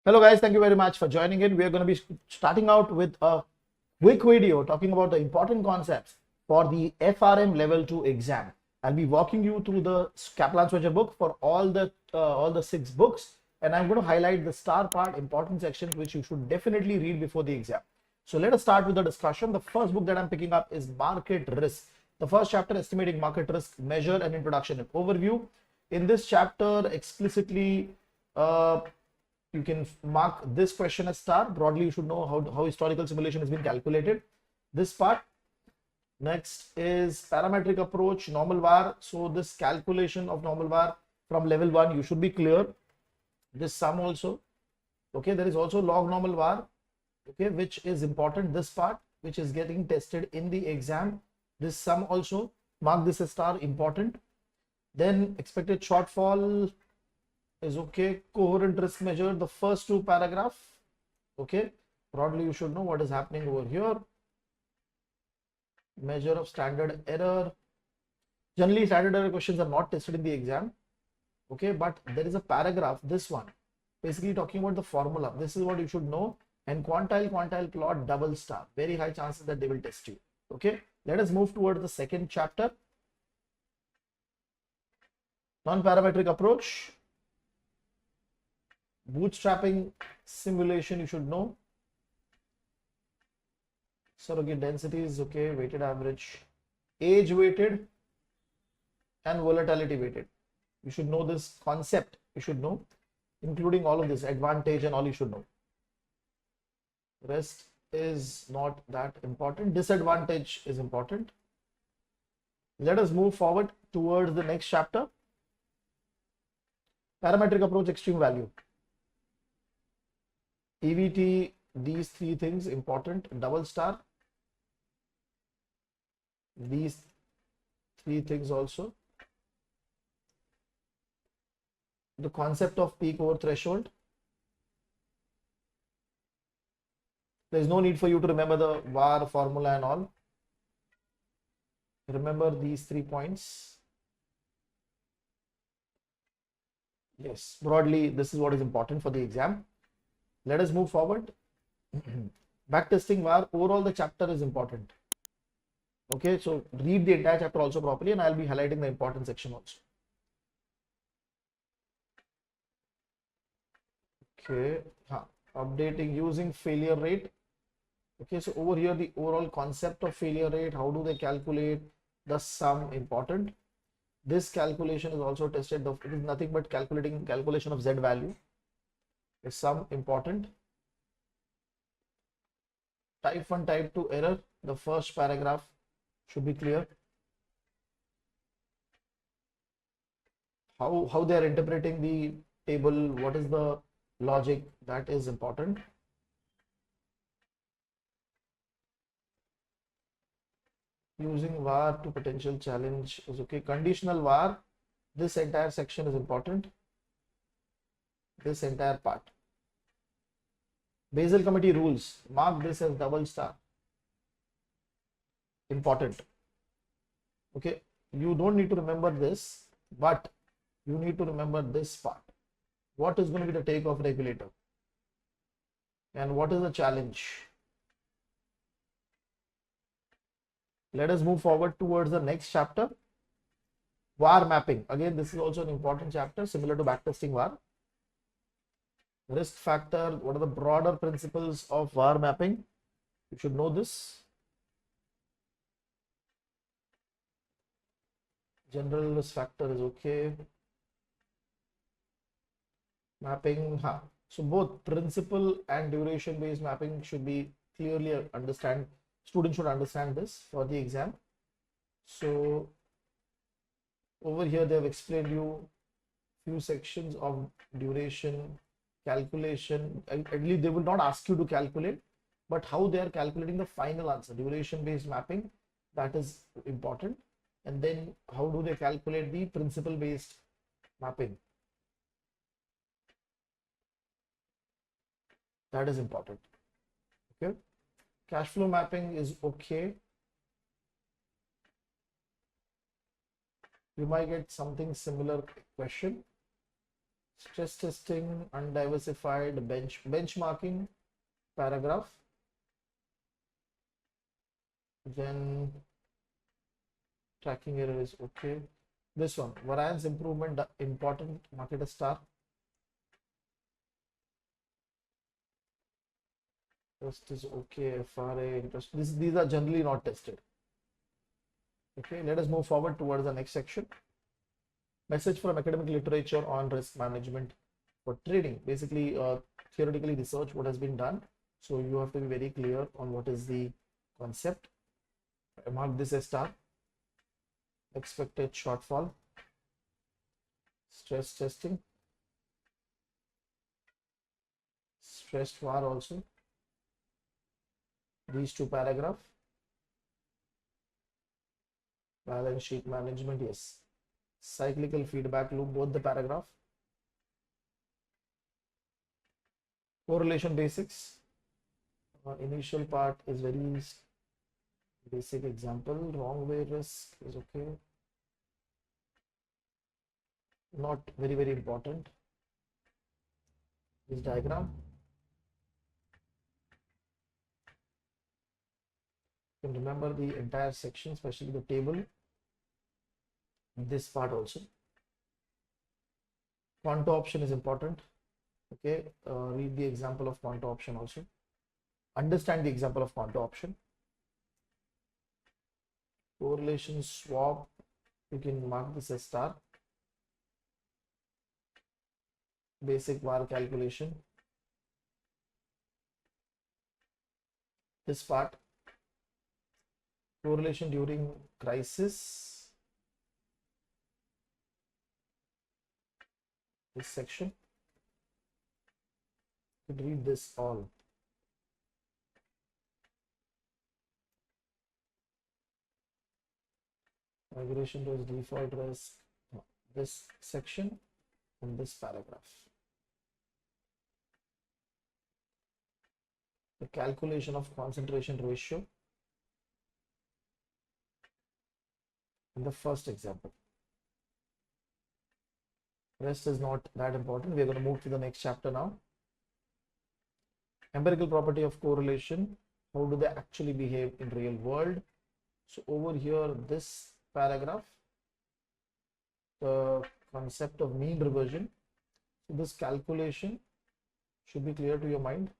Hello guys, thank you very much for joining in. We are going to be starting out with a quick video talking about the important concepts for the FRM Level 2 exam. I'll be walking you through the Kaplan Switcher book for all the 6 books, and I'm going to highlight the star part, important sections which you should definitely read before the exam. So let us start with the discussion. The first book that I'm picking up is Market Risk. The first chapter, Estimating Market Risk, Measure and Introduction and Overview. In this chapter, explicitly, you can mark this question as star. Broadly, you should know how historical simulation has been calculated. This part. Next is parametric approach, normal var. So this calculation of normal var from level 1, you should be clear. This sum also. Okay, there is also log normal var. Okay, which is important. This part, which is getting tested in the exam. This sum also, mark this as star, important. Then expected shortfall is okay. Coherent risk measure, the first 2 paragraph. Okay, broadly you should know what is happening over here. Measure of standard error. Generally standard error questions are not tested in the exam. Okay, but there is a paragraph, this one, basically talking about the formula. This is what you should know. And quantile plot, double star, very high chances that they will test you. Okay, let us move towards the second chapter. Non-parametric approach. Bootstrapping simulation, you should know. Surrogate densities, okay, weighted average, age weighted and volatility weighted. You should know this concept, you should know, including all of this, advantage and all you should know. Rest is not that important. Disadvantage is important. Let us move forward towards the next chapter. Parametric approach, extreme value. EVT, these 3 things important. Double star, these 3 things also. The concept of peak over threshold. There is no need for you to remember the VAR formula and all. Remember these 3 points. Yes, broadly this is what is important for the exam. Let us move forward. Backtesting VAR, overall the chapter is important. Okay, so read the entire chapter also properly, and I'll be highlighting the important section also. Okay, updating using failure rate. Okay, so over here the overall concept of failure rate, how do they calculate the sum, important. This calculation is also tested. It is nothing but calculation of Z value. The sum, important. Type 1, type 2 error, the first paragraph should be clear. How they are interpreting the table, what is the logic, that is important. Using VAR to potential challenge is okay. Conditional VAR, this entire section is important. This entire part. Basel committee rules, mark this as double star, important. Okay, you don't need to remember this, but you need to remember this part. What is going to be the take of regulator and what is the challenge? Let us move forward towards the next chapter. VAR mapping. Again, this is also an important chapter, similar to backtesting VAR. Risk factor, what are the broader principles of VAR mapping? You should know this. General risk factor is okay. Mapping, so both principle and duration based mapping should be clearly understand. Students should understand this for the exam. So over here they have explained you few sections of duration, calculation. At least they will not ask you to calculate, but how they are calculating the final answer, duration based mapping, that is important. And then how do they calculate the principle based mapping, that is important. Okay, cash flow mapping is okay. You might get something similar question. Stress testing, undiversified benchmarking paragraph. Then tracking error is okay. This one, variance improvement, important, market a star. Test is okay. FRA interest. These are generally not tested. Okay, let us move forward towards the next section. Message from academic literature on risk management for trading. Basically, theoretically research what has been done. So you have to be very clear on what is the concept. I mark this as star. Expected shortfall. Stress testing. Stress VAR also. These two paragraphs. Balance sheet management, yes. Cyclical feedback loop, both the paragraph. Correlation basics. Initial part is very basic example. Wrong way risk is okay. Not very important. This diagram. You can remember the entire section, especially the table. This part also. Quanto option is important. Okay, read the example of quanto option also. Understand the example of quanto option. Correlation swap, you can mark this as star. Basic VAR calculation. This part, correlation during crisis. This section, you can read this all. Migration to default risk, this section and this paragraph. The calculation of concentration ratio in the first example. Rest is not that important. We are going to move to the next chapter now. Empirical property of correlation. How do they actually behave in real world? So over here, this paragraph, the concept of mean reversion. So this calculation should be clear to your mind.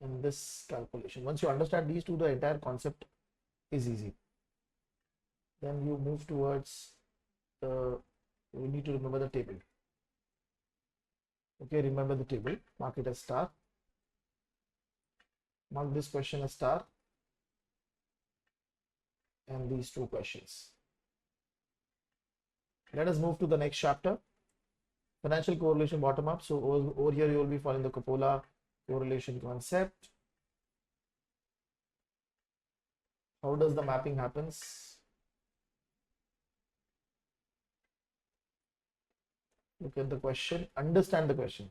And this calculation, once you understand these two, the entire concept is easy. Then you move towards we need to remember the table. Okay, remember the table, mark it as star. Mark this question as star and these two questions. Let us move to the next chapter. Financial correlation bottom up. So over here you will be following the Coppola correlation concept. How does the mapping happens? Look at the question, understand the question.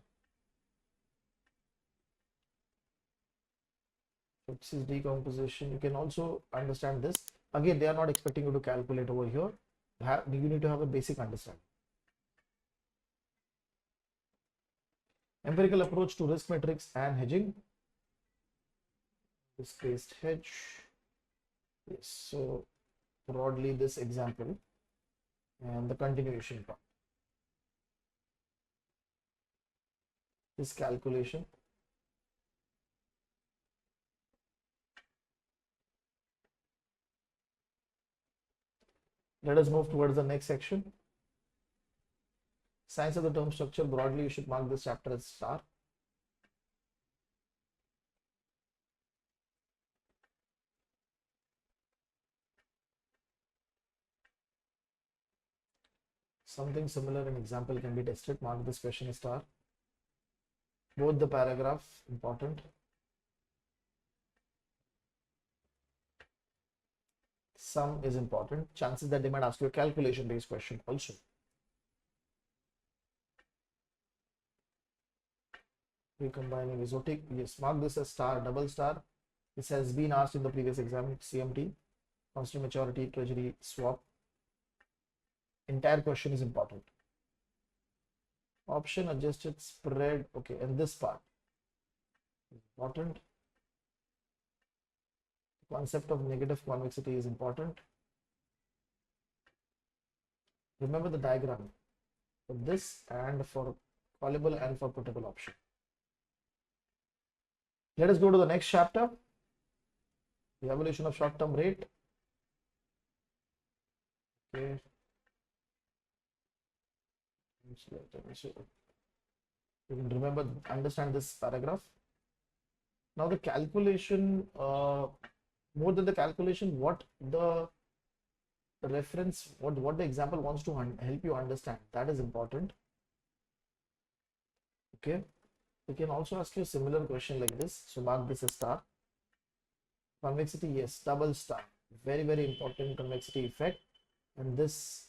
This is decomposition. You can also understand this. Again, they are not expecting you to calculate over here. You need to have a basic understanding. Empirical approach to risk metrics and hedging. Risk-based hedge. Yes, so broadly this example and the continuation part. This calculation. Let us move towards the next section. Science of the term structure. Broadly, you should mark this chapter as star. Something similar in example can be tested. Mark this question as star. Both the paragraph important. Sum is important. Chances that they might ask you a calculation based question also. Recombining exotic. Yes, mark this as star, double star. This has been asked in the previous exam, CMT. Constant maturity, treasury, swap. Entire question is important. Option adjusted spread. Okay, and this part is important. Concept of negative convexity is important. Remember the diagram for this and for callable and for puttable option. Let us go to the next chapter. The evolution of short-term rate. Okay. You can remember, understand this paragraph. Now the calculation, more than the calculation, what the reference, what the example wants to help you understand, that is important. Okay. We can also ask you a similar question like this. So mark this as star. Convexity, yes, double star. Very, very important convexity effect. And this,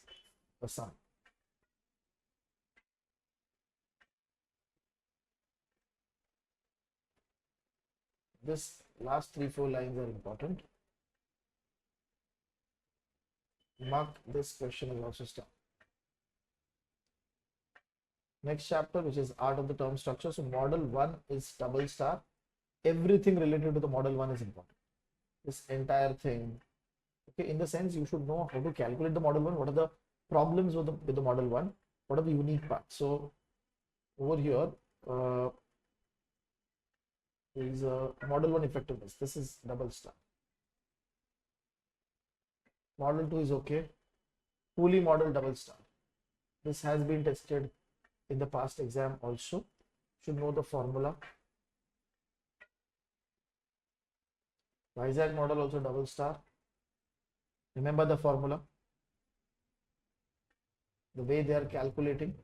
the sum. This last 3-4 lines are important. Mark this question is also star. Next chapter, which is art of the term structure. So model 1 is double star. Everything related to the model 1 is important. This entire thing. Okay, in the sense you should know how to calculate the model 1. What are the problems with the model 1? What are the unique parts? So over here is a model 1 effectiveness. This is double star. Model 2 is okay. Fully model double star. This has been tested in the past exam also. Should know the formula. Vizag model also double star. Remember the formula. The way they are calculating.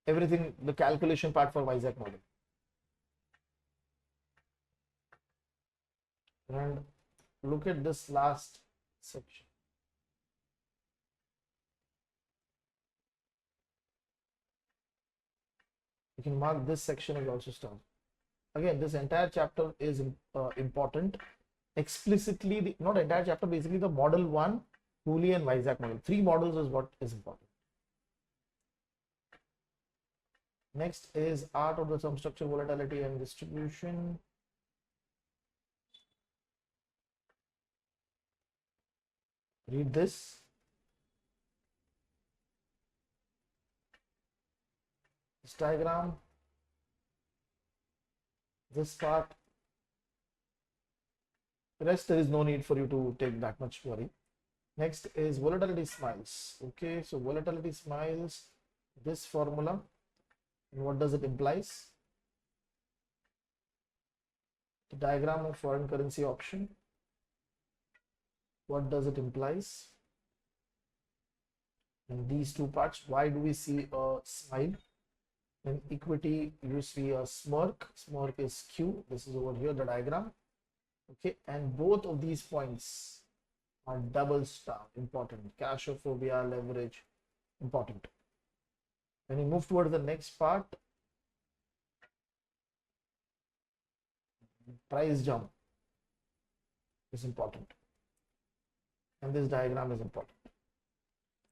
Everything, the calculation part for Vizag model. And look at this last section. You can mark this section as also star. Again, this entire chapter is important. Explicitly, not entire chapter, basically the model 1, Cooley and Vizag model. 3 models is what is important. Next is art of the sum structure, volatility and distribution. Read this. This diagram. This part. The rest, there is no need for you to take that much worry. Next is volatility smiles. Okay, so volatility smiles, this formula, and what does it implies? The diagram of foreign currency option. What does it implies? And these two parts, why do we see a smile? In equity, you see a smirk. Smirk is Q. This is over here, the diagram. Okay, and both of these points are double star, important. Cashophobia, leverage, important. When you move towards the next part, price jump is important. And this diagram is important.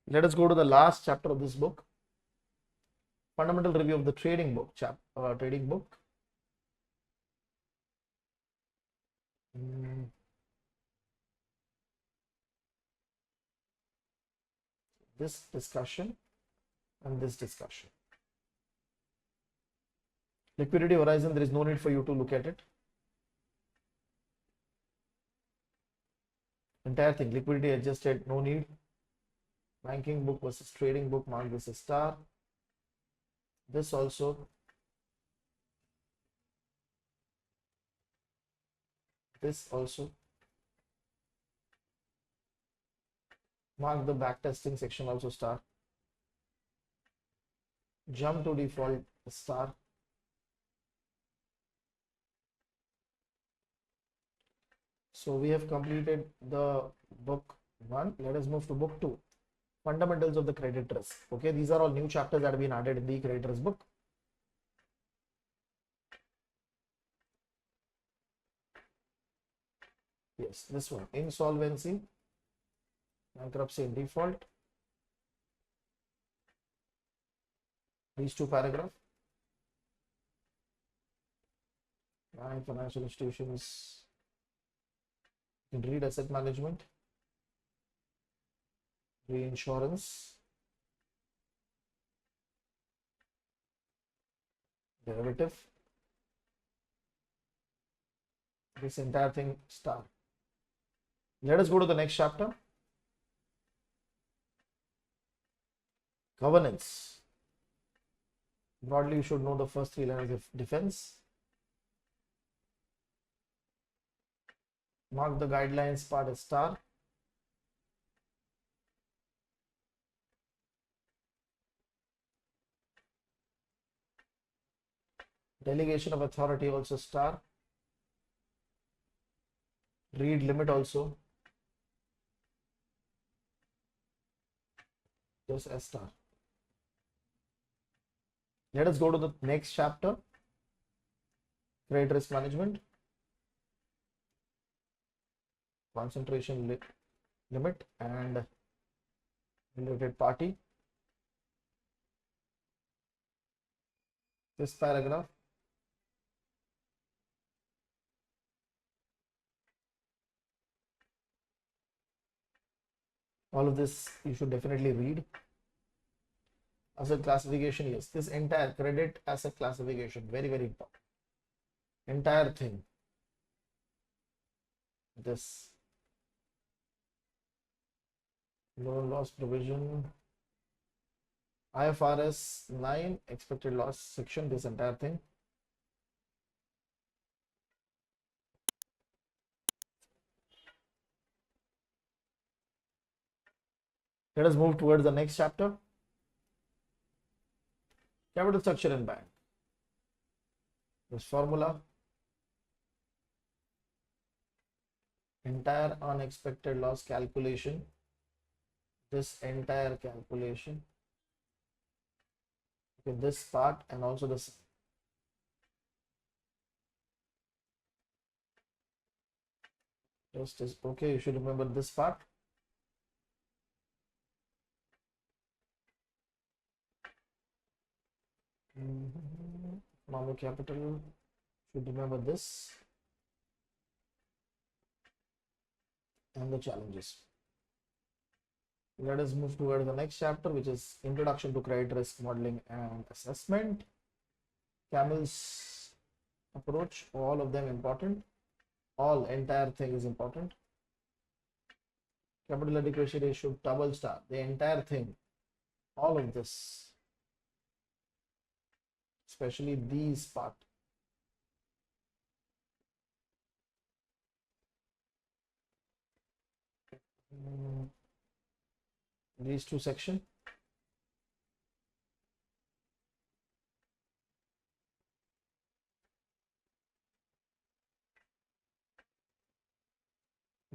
Let us go to the last chapter of this book. Fundamental review of the trading book. Trading book. This discussion and this discussion. Liquidity horizon, there is no need for you to look at it. Entire thing, liquidity adjusted, no need. Banking book versus trading book, mark this as star. This also. This also. Mark the backtesting section also star. Jump to default star. So we have completed the book 1. Let us move to book 2. Fundamentals of the credit risk. Okay, these are all new chapters that have been added in the credit risk book. Yes, this one, insolvency. bankruptcy in default. These two paragraphs. Bank, financial institutions. You can read asset management, reinsurance, derivative. This entire thing star. Let us go to the next chapter. Governance. Broadly, you should know the first three lines of defense. Mark the guidelines part as star. Delegation of authority also star. Read limit also just as star. Let us go to the next chapter. Credit risk management. Concentration limit and related party. This paragraph. All of this you should definitely read. Asset classification, yes. This entire credit asset classification, very, very important. Entire thing. This loan loss provision, IFRS 9 expected loss section, this entire thing. Let us move towards the next chapter. Capital structure in bank. This formula. Entire unexpected loss calculation. This entire calculation. Okay, this part and also this. Just is okay. You should remember this part. Economic capital, should remember this and the challenges. Let us move towards the next chapter, which is Introduction to Credit Risk Modeling and Assessment. Camel's approach, all of them important. Entire thing is important. Capital adequacy ratio, double star, the entire thing, all of this. Especially these part. These two sections.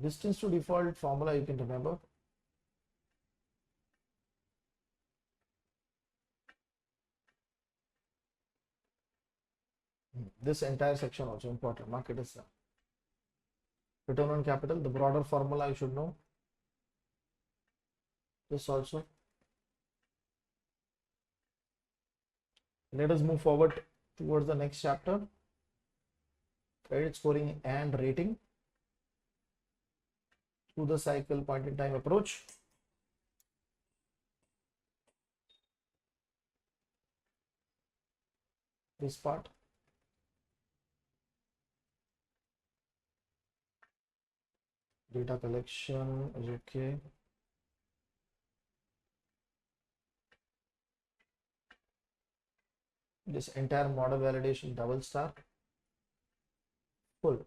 Distance to default formula you can remember. This entire section also important. Market is return on capital, the broader formula you should know. This also. Let us move forward towards the next chapter. Credit scoring and rating. Through the cycle point in time approach. This part. Data collection is okay. This entire model validation, double star, full.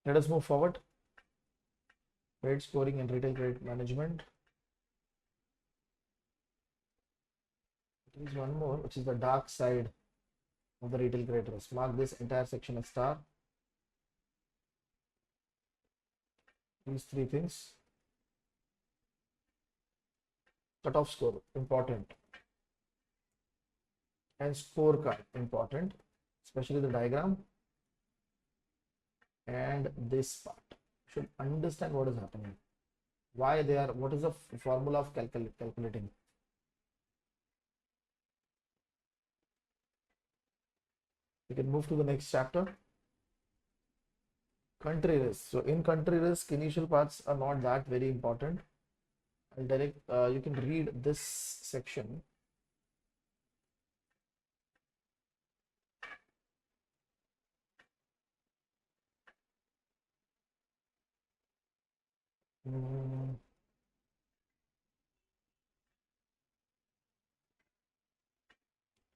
Let us move forward. Credit scoring and retail credit management. There is one more, which is the dark side of the retail credit risk. Mark this entire section as star. These three things. Cutoff score, important. And scorecard, important. especially the diagram and this part. You should understand what is happening, why they are, what is the formula of calculating. We can move to the next chapter. Country risk. So in country risk, initial parts are not that very important. I'll direct, you can read this section.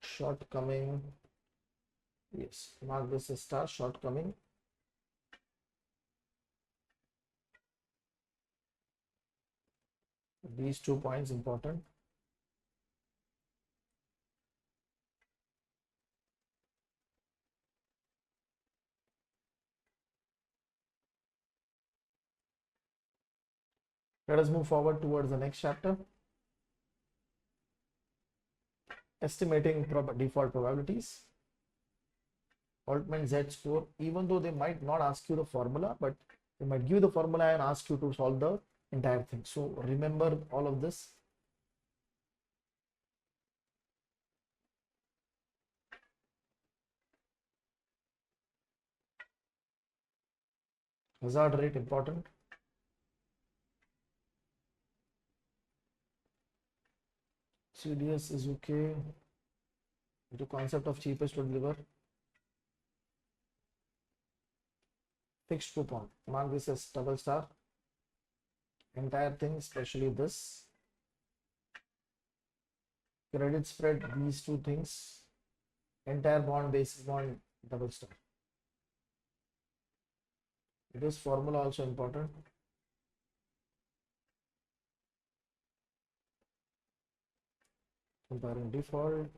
Shortcoming. Yes, mark this as star, shortcoming. These 2 points important. Let us move forward towards the next chapter. Estimating default probabilities. Altman Z score, even though they might not ask you the formula, but they might give you the formula and ask you to solve the entire thing. So remember all of this. Hazard rate important. CDS is okay. The concept of cheapest to deliver. Fixed coupon. Mark this as double star. Entire thing, especially this. Credit spread, these 2 things. Entire bond, basis bond, double star. This formula also important. Comparing default.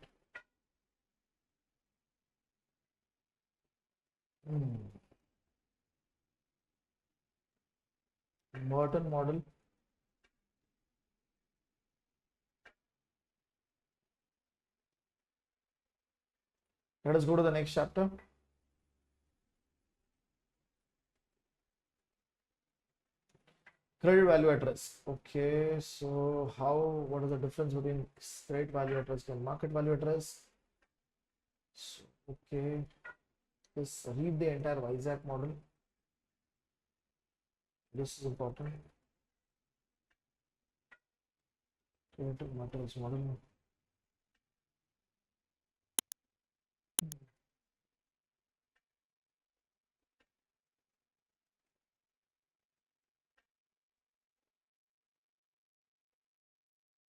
Merton model. Let us go to the next chapter. Credit value at risk. Okay, so what is the difference between credit value at risk and market value at risk? So, okay, just read the entire YZAC model. This is important. Creative materials model.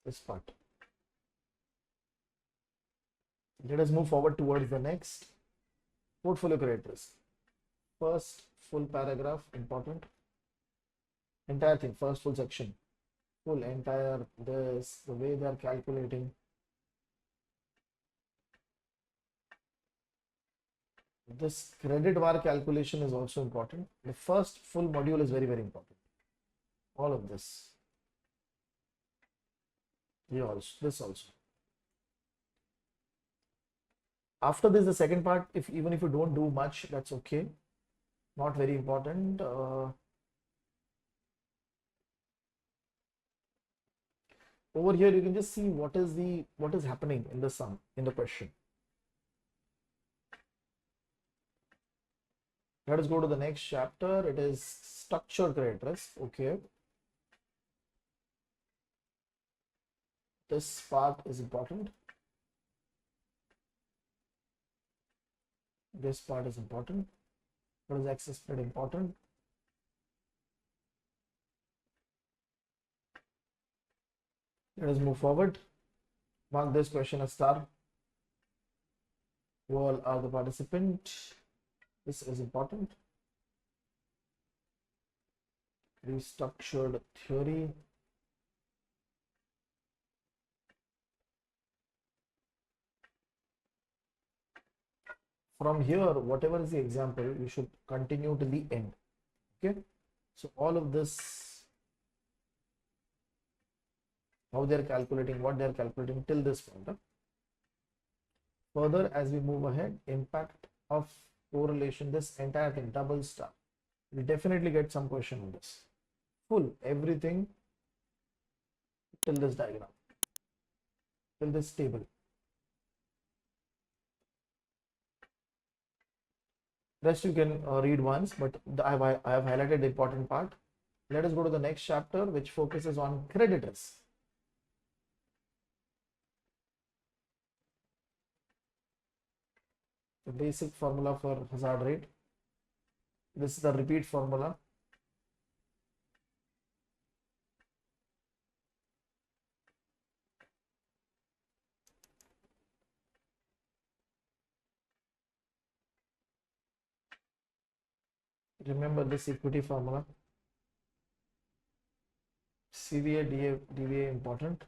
This part. Let us move forward towards the next. Portfolio credit risk. First full paragraph important. Entire thing, first full section. Full entire this, the way they are calculating. This credit VAR calculation is also important. The first full module is very, very important. All of this. This also. After this, the second part, even if you don't do much, that's okay. Not very important. Over here, you can just see what is happening in the sum, in the question. Let us go to the next chapter. It is structured credit risk. Okay. This part is important. This part is important. What is access spread important? Let us move forward. Mark this question as star. Who all are the participants? This is important. Restructured theory. From here, whatever is the example, you should continue to the end. Okay. So all of this, how they're calculating, what they're calculating till this point. Further, as we move ahead, impact of correlation, this entire thing, double star. We'll definitely get some question on this. Full everything till this diagram, till this table. Rest you can read once, but I have highlighted the important part. Let us go to the next chapter, which focuses on creditors. The basic formula for hazard rate. This is the repeat formula. Remember this equity formula. CVA, DVA important.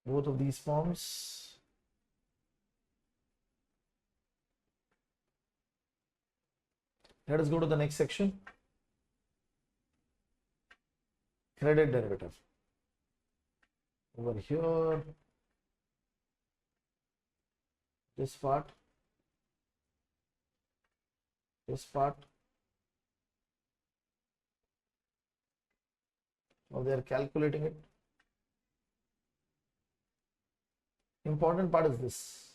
Both of these forms. Let us go to the next section. Credit derivative. Over here, this part, this part. Now they are calculating it. Important part is this.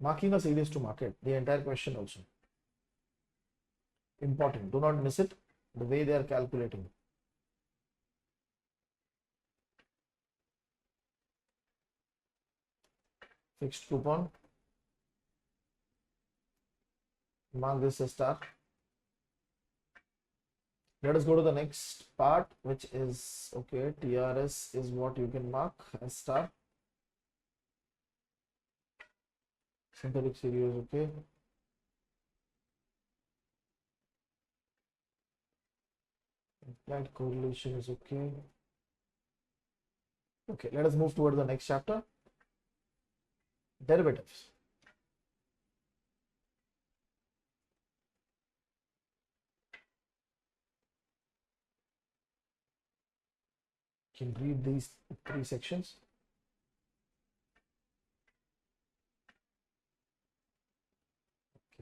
Marking a series to market, the entire question also. Important, do not miss it, the way they are calculating. Fixed coupon. Mark this as star. Let us go to the next part, which is, okay, TRS is what you can mark as star. Synthetic series, okay. Implied correlation is okay. Okay, let us move toward the next chapter. Derivatives. You can read these three sections.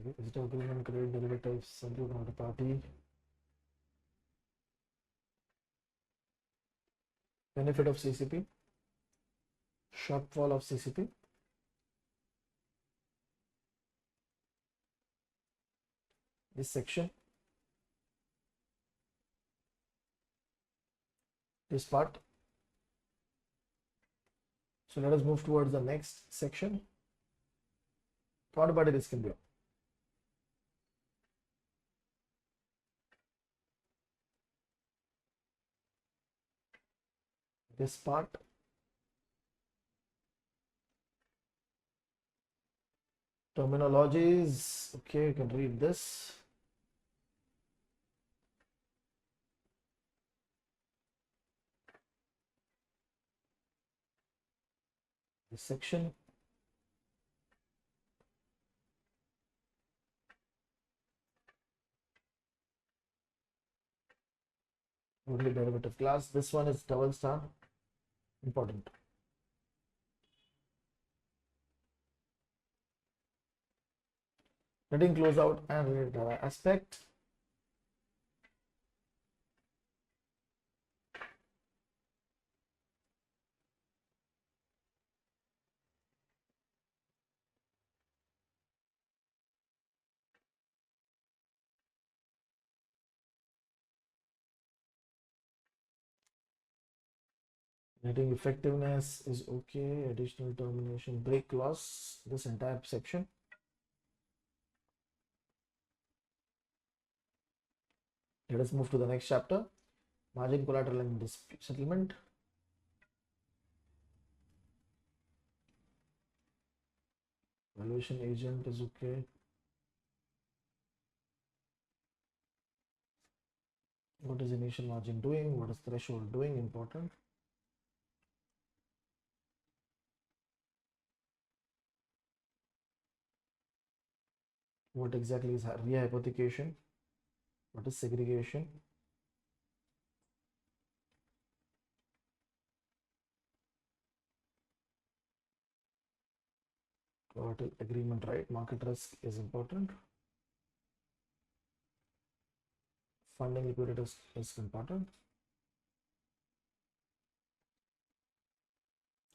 Okay, visitor agreement, credit derivatives, central counterparty. Benefit of CCP. Shortfall of CCP. This section. This part. So let us move towards the next section. Counterparty risk and view. This part. Terminologies. Okay, you can read this. This section. Only derivative class. This one is double star. Important. Letting close out and related aspect. Netting effectiveness is okay. Additional termination break clause. This entire section. Let us move to the next chapter. Margin collateral and dispute settlement. Valuation agent is okay. What is initial margin doing? What is threshold doing? Important. What exactly is rehypothecation? What is segregation? Total agreement, right? Market risk is important. Funding liquidity is important.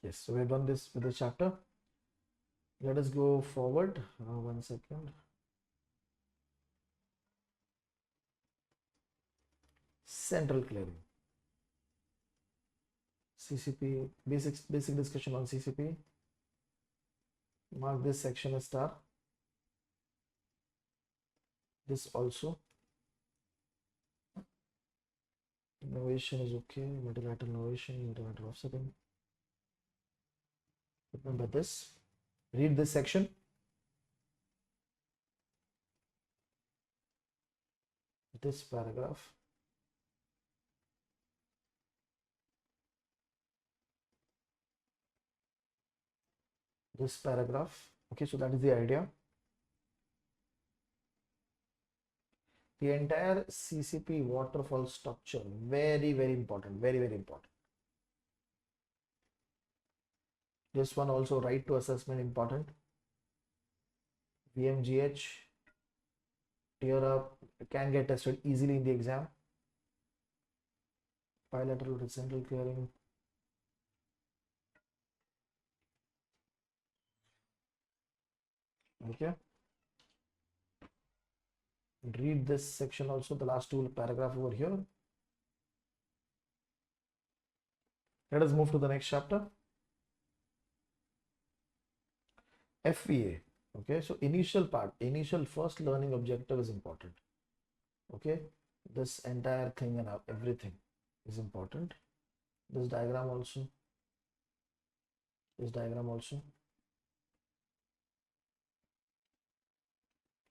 Yes, so we've done this with the chapter. Let us go forward. 1 second. Central clearing. CCP, basic discussion on CCP. Mark this section as star. This also. Innovation is okay. Multilateral innovation, multilateral offsetting. Remember this. Read this section. This paragraph. This paragraph. Okay, so that is the idea. The entire CCP waterfall structure, very, very important, very, very important. This one also, right to assessment, important. VMGH, tear up, can get tested easily in the exam. Bilateral to central clearing. Okay. Read this section also, the last two paragraph over here. Let us move to the next chapter. FVA. Okay, so initial part, initial first learning objective is important. Okay, this entire thing and everything is important. This diagram also. This diagram also.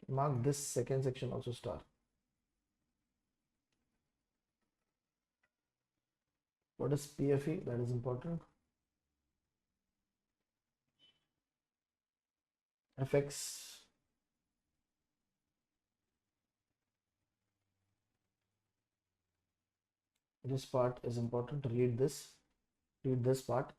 Mark this second section also star. What is PFE? That is important. FX. This part is important. Read this. Read this part.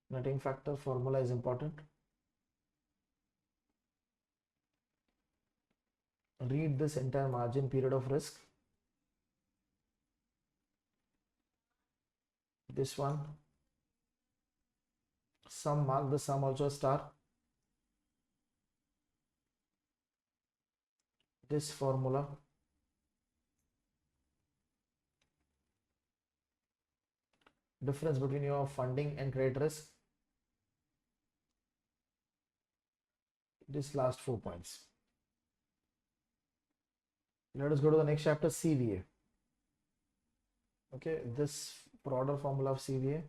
Netting factor formula is important. Read this entire margin period of risk. This one. Sum, mark the sum also a star. This formula. Difference between your funding and credit risk. This last 4 points. Let us go to the next chapter, CVA. Okay, this broader formula of CVA.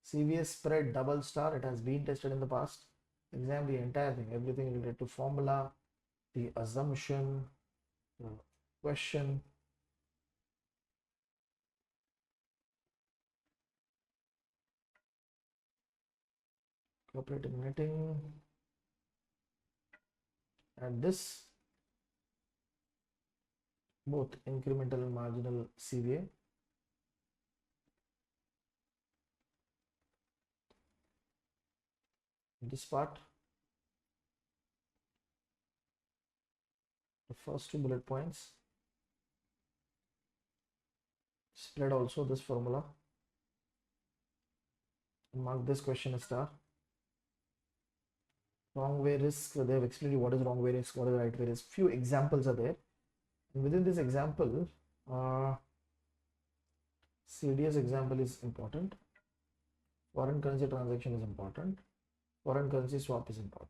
CVA spread double star. It has been tested in the past. Examine the entire thing, everything related to formula, the assumption, the question. Cooperative netting. And this, both incremental and marginal CVA. This part, the first 2 bullet points. Spread also, this formula. Mark this question as star. Wrong way risk, they have explained what is wrong way risk, what is right way risk. Few examples are there. And within this example, CDS example is important. Foreign currency transaction is important. Foreign currency swap is important.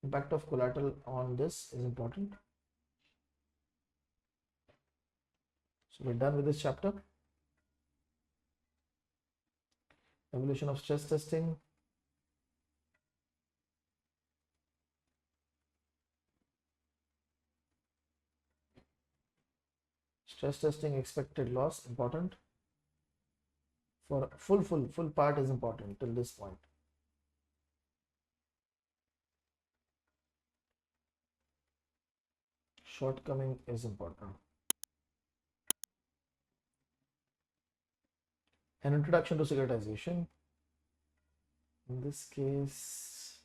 Impact of collateral on this is important. So we're done with this chapter. Evolution of stress testing. Stress testing expected loss important. For full part is important till this point. shortcoming is important. An introduction to securitization. In this case,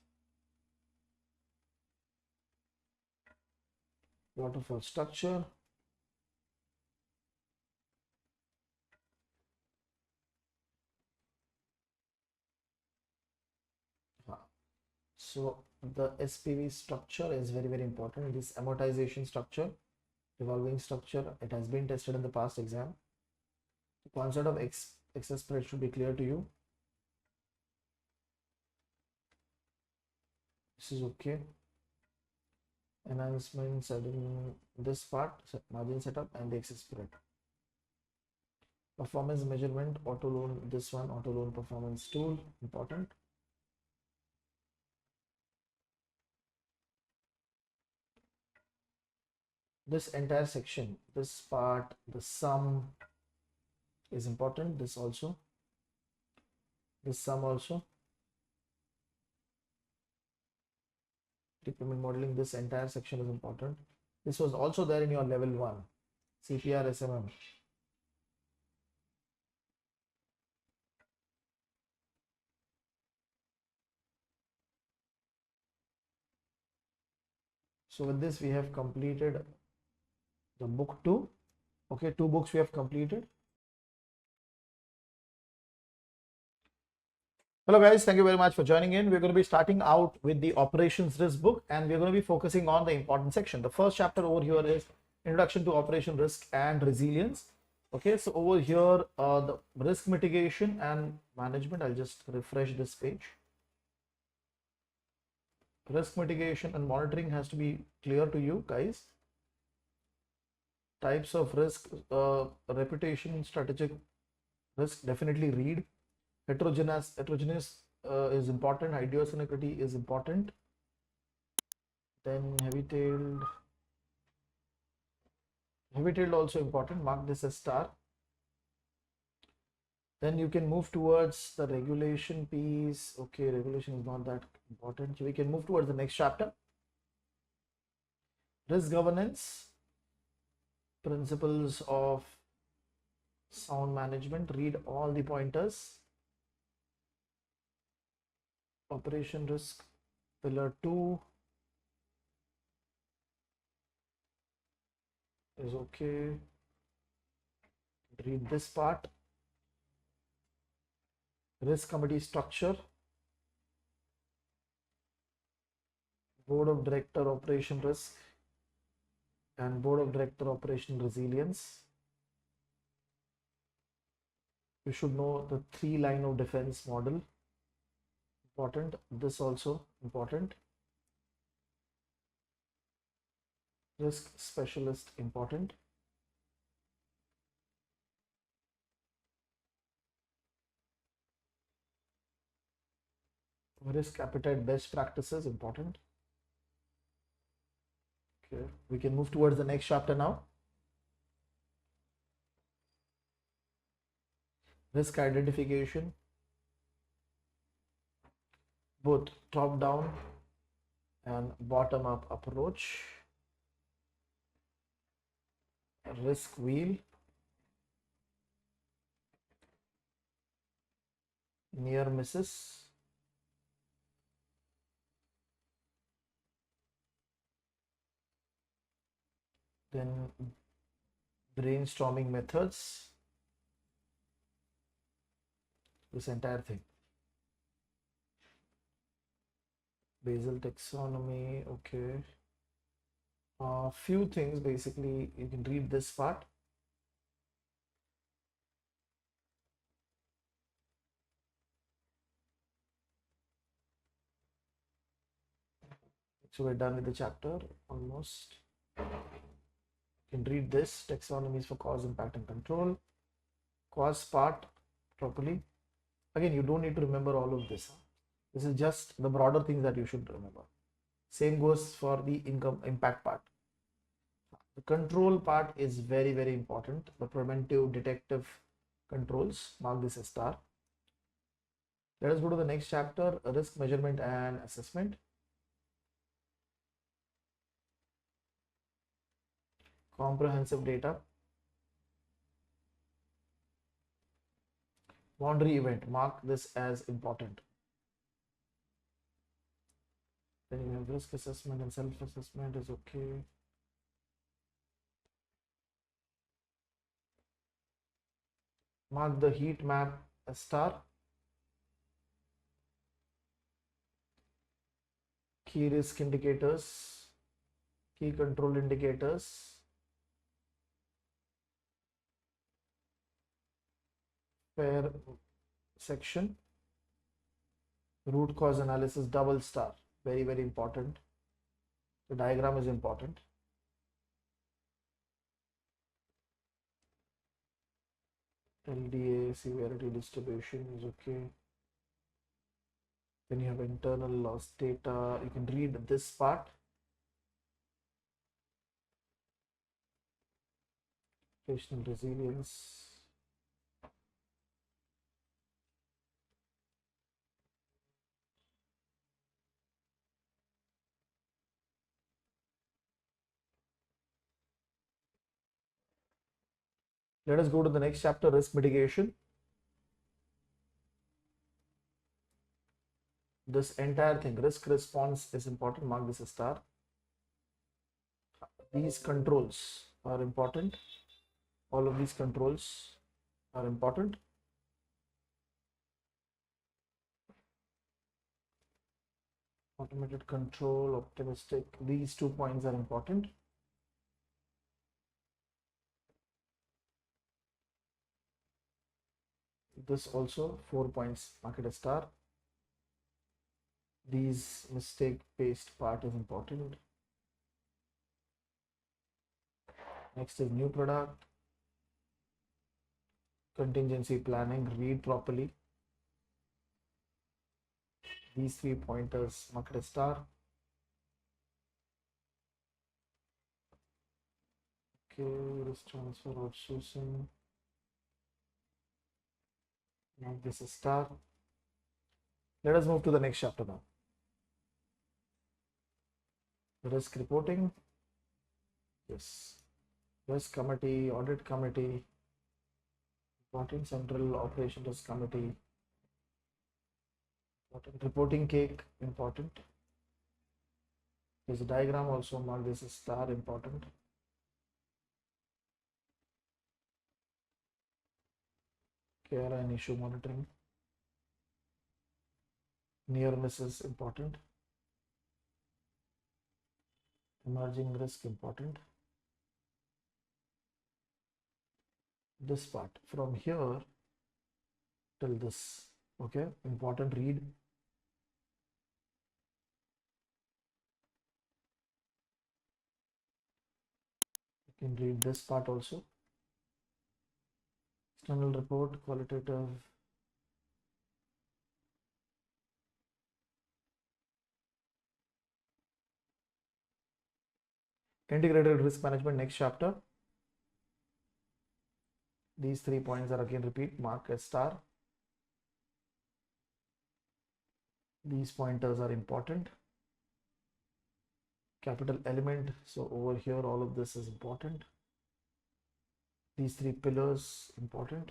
waterfall structure. So the SPV structure is very, very important. This amortization structure, revolving structure, it has been tested in the past exam. The concept of excess spread should be clear to you. This is okay. Enhancements in this part, margin setup and the excess spread. Performance measurement, auto loan, this one, auto loan performance tool, important. This entire section, this part, the sum is important. This also, this sum also. Repayment modeling, this entire section is important. This was also there in your level 1, CPR SMM. So with this, we have completed the book 2. Okay, 2 books we have completed. Hello guys, thank you very much for joining in. We're going to be starting out with the operations risk book, and we're going to be focusing on the important section. The first chapter over here is introduction to operation risk and resilience. Okay, so over here, the risk mitigation and management. I'll just refresh this page. Risk mitigation and monitoring has to be clear to you guys. Types of risk, reputation, strategic risk, definitely read. Heterogeneous is important. Idiosyncrasy is important. Then heavy-tailed also important. Mark this as star. Then you can move towards the regulation piece. Okay, regulation is not that important. So we can move towards the next chapter. Risk governance, principles of sound management. Read all the pointers. Operation risk, pillar 2 is okay. Read this part. Risk committee structure, board of director operation risk and board of director operation resilience. You should know the 3 line of defense model, important. This also important. Risk specialist, important. Risk appetite best practices, important. Okay, we can move towards the next chapter now. Risk identification, both top down and bottom up approach. Risk wheel, near misses, then brainstorming methods, this entire thing. Basel taxonomy, okay. Few things, basically you can read this part. So we're done with the chapter almost. You can read this taxonomies for cause, impact and control. Cause part properly. Again, you don't need to remember all of this. This is just the broader things that you should remember. Same goes for the income impact part. The control part is very, very important. The preventive detective controls, mark this as star. Let us go to the next chapter, risk measurement and assessment. Comprehensive data. Boundary event, mark this as important. Then you have risk assessment and self-assessment is okay. Mark the heat map as star. Key risk indicators, key control indicators, fair section, root cause analysis double star, very important. The diagram is important. LDA severity distribution is okay. Then you have internal loss data. You can read this part. Operational resilience. Let us go to the next chapter, risk mitigation. This entire thing, risk response is important. Mark this as star. These controls are important. All of these controls are important. Automated control, optimistic, these 2 points are important. This also 4 points, mark it as star. These mistake based part is important. Next is new product, contingency planning, read properly. These 3 pointers, mark it as star. Okay, risk transfer, outsourcing. Now this is star. Let us move to the next chapter now. Risk reporting. Yes. Risk committee, audit committee, important central operation risk committee, important reporting cake, important. There's a diagram also, mark this as star, important. Care and issue monitoring. Near misses, important. Emerging risk, important. This part from here till this, okay, important, read. You can read this part also. External report, qualitative. Integrated risk management, next chapter. These 3 points are again repeat, mark as star. These pointers are important. Capital element, so over here all of this is important. These 3 pillars, important.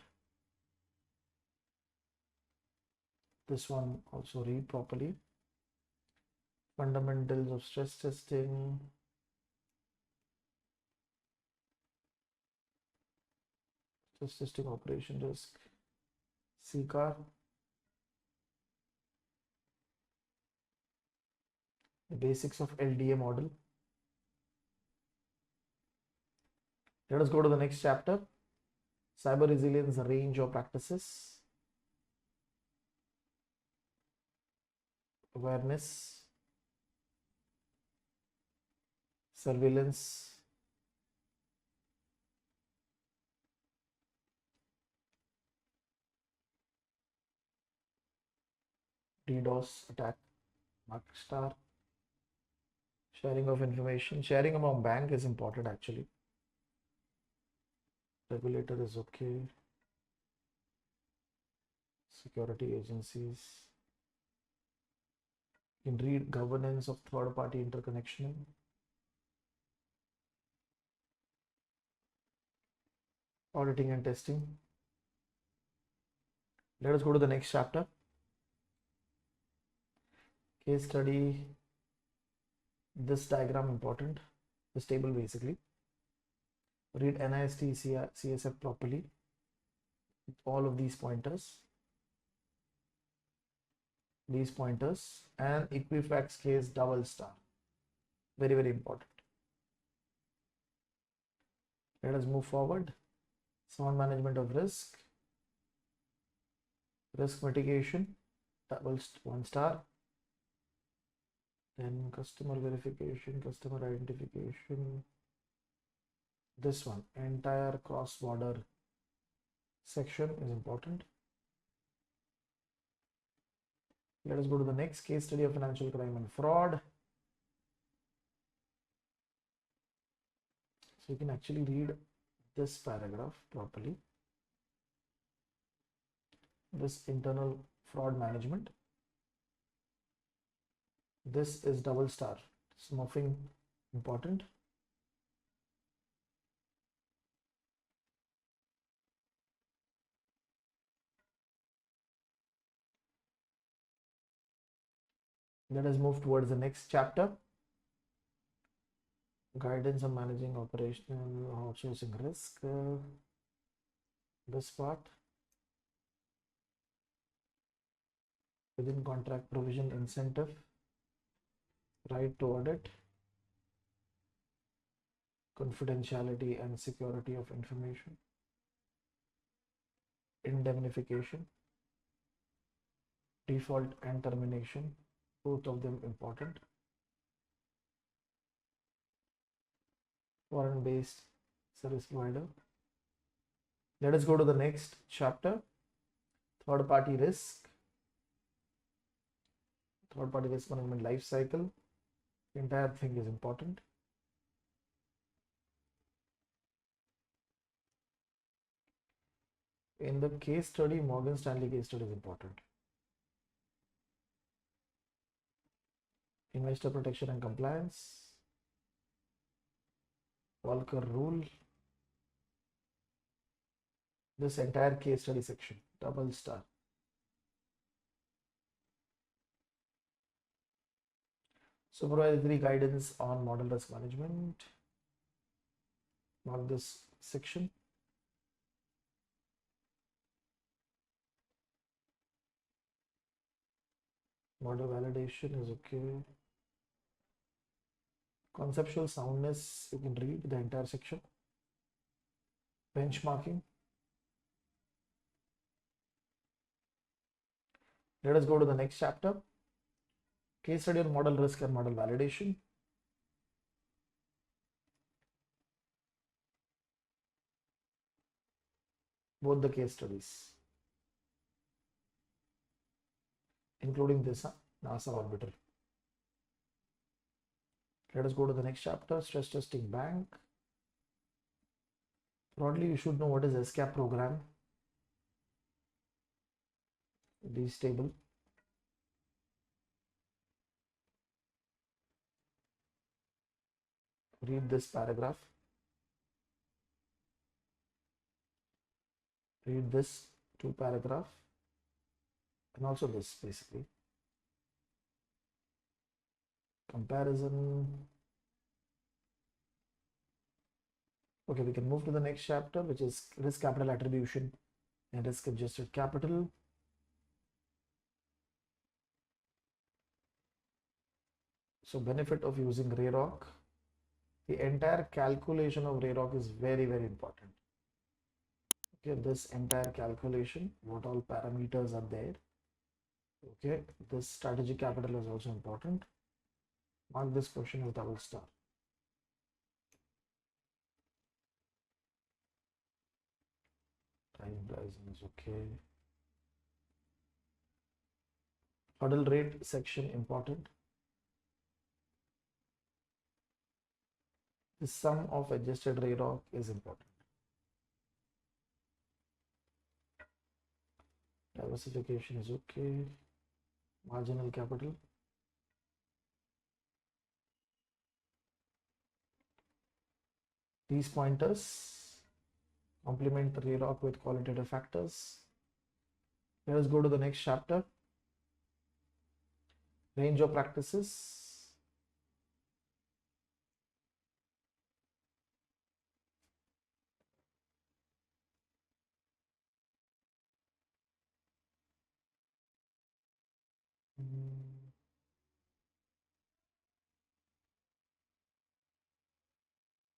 This one also read properly. Fundamentals of stress testing. Stress testing operation risk. CCAR. The basics of LDA model. Let us go to the next chapter. Cyber resilience, range of practices. Awareness. Surveillance. DDoS attack, mark star. Sharing of information, sharing among bank is important actually. Regulator is okay. Security agencies. You can read governance of third party interconnection. auditing and testing. Let us go to the next chapter. Case study. This diagram important. This table basically. Read NIST CSF properly. All of these pointers. And Equifax case double star. Very, very important. Let us move forward. Sound management of risk. Risk mitigation. Double 1 star. Then customer verification, customer identification. This one, entire cross-border section is important. Let us go to the next case study of financial crime and fraud. So you can actually read this paragraph properly. This internal fraud management. This is double star. Smurfing important. Let us move towards the next chapter. Guidance on managing operational outsourcing risk. This part. Within contract provision incentive. Right to audit. Confidentiality and security of information. Indemnification. Default and termination. Both of them important. Foreign-based service provider. Let us go to the next chapter. Third-party risk. Third-party risk management life cycle. The entire thing is important. In the case study, Morgan Stanley case study is important. Investor protection and compliance. Walker rule. This entire case study section, double star. Supervisory guidance on model risk management. Mark this section. Model validation is okay. Conceptual soundness, you can read the entire section. Benchmarking. Let us go to the next chapter. Case study on model risk and model validation. Both the case studies, including this NASA orbiter. Let us go to the next chapter, stress testing bank. Broadly, you should know what is SCAP program. This table. Read this paragraph. Read this 2 paragraph and also this basically. Comparison. Okay, we can move to the next chapter, which is risk capital attribution and risk adjusted capital. So benefit of using RAROC. The entire calculation of RAROC is very, very important. Okay, this entire calculation, what all parameters are there. Okay, this strategic capital is also important. Mark this question as double star. Time horizon is okay. Hurdle rate section important. The sum of adjusted RAROC is important. Diversification is okay. Marginal capital. These pointers, Complement the REROC with qualitative factors. Let us go to the next chapter. Range of practices.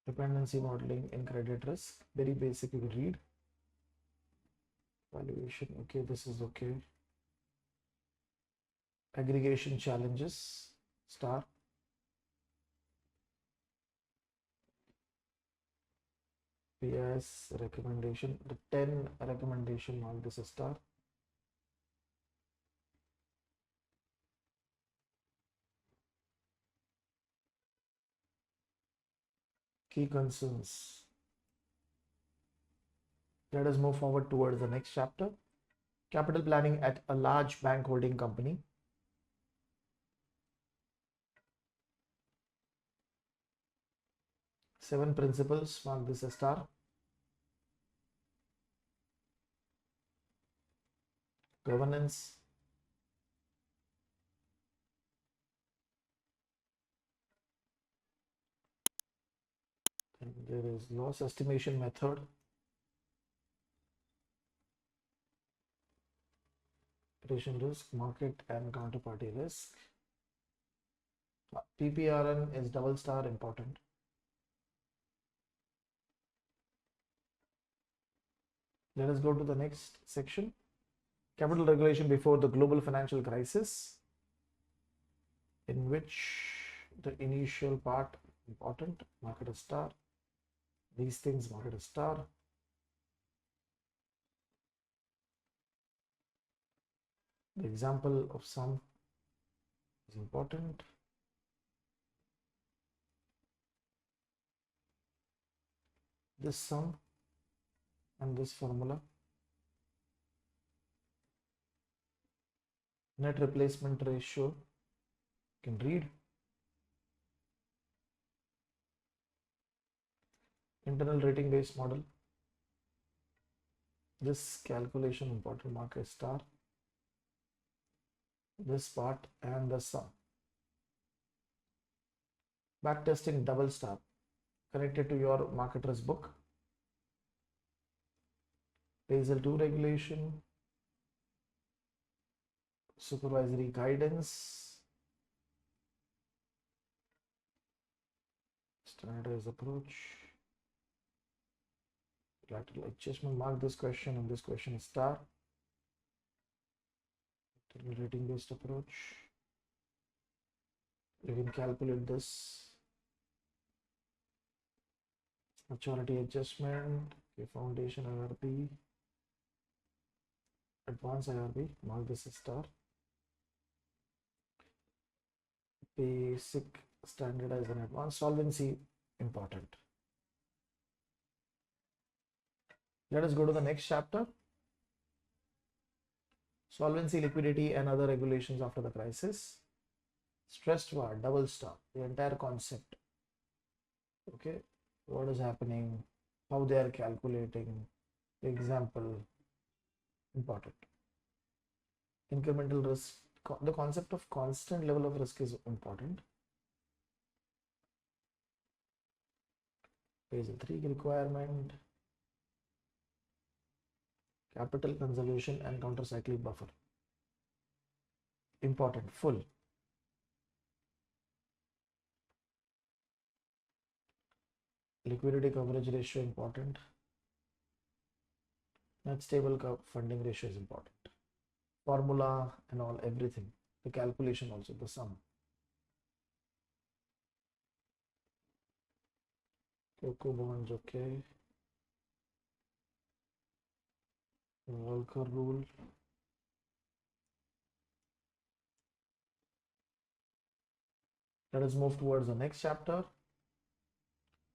Dependency modeling in credit risk. Very basic, you can read. Valuation, okay, this is okay. Aggregation challenges, star. PIS recommendation, the 10 recommendation, mark this a star. Key concerns. Let us move forward towards the next chapter. Capital planning at a large bank holding company. Seven principles, mark this a star. Governance. And there is loss estimation method. Operation risk, market and counterparty risk. PPRN is double star, important. Let us go to the next section. Capital regulation before the global financial crisis, in which the initial part important, market a star. These things, market a star. The example of sum is important. This sum and this formula. Net replacement ratio, you can read. Internal rating based model. This calculation important, mark a star. This part and the sum. Backtesting, double star. Connected to your market risk book. Basel II regulation. Supervisory guidance. Standardized approach. Lateral adjustment, mark this question and this question is star. Rating based approach. You can calculate this. Maturity adjustment, okay, foundation IRB, advanced IRB, mark this as star. Basic, standardized and advanced. Solvency, important. Let us go to the next chapter. Solvency, liquidity and other regulations after the crisis. Stressed VAR, double star, the entire concept. Okay, what is happening, how they are calculating, example, important. Incremental risk, the concept of constant level of risk is important. Basel III requirement. Capital conservation and countercyclic buffer, important, full. Liquidity coverage ratio, important. Net stable funding ratio is important. Formula and all, everything. The calculation also, the sum. Cocoa bonds, okay. Volcker rule. Let us move towards the next chapter.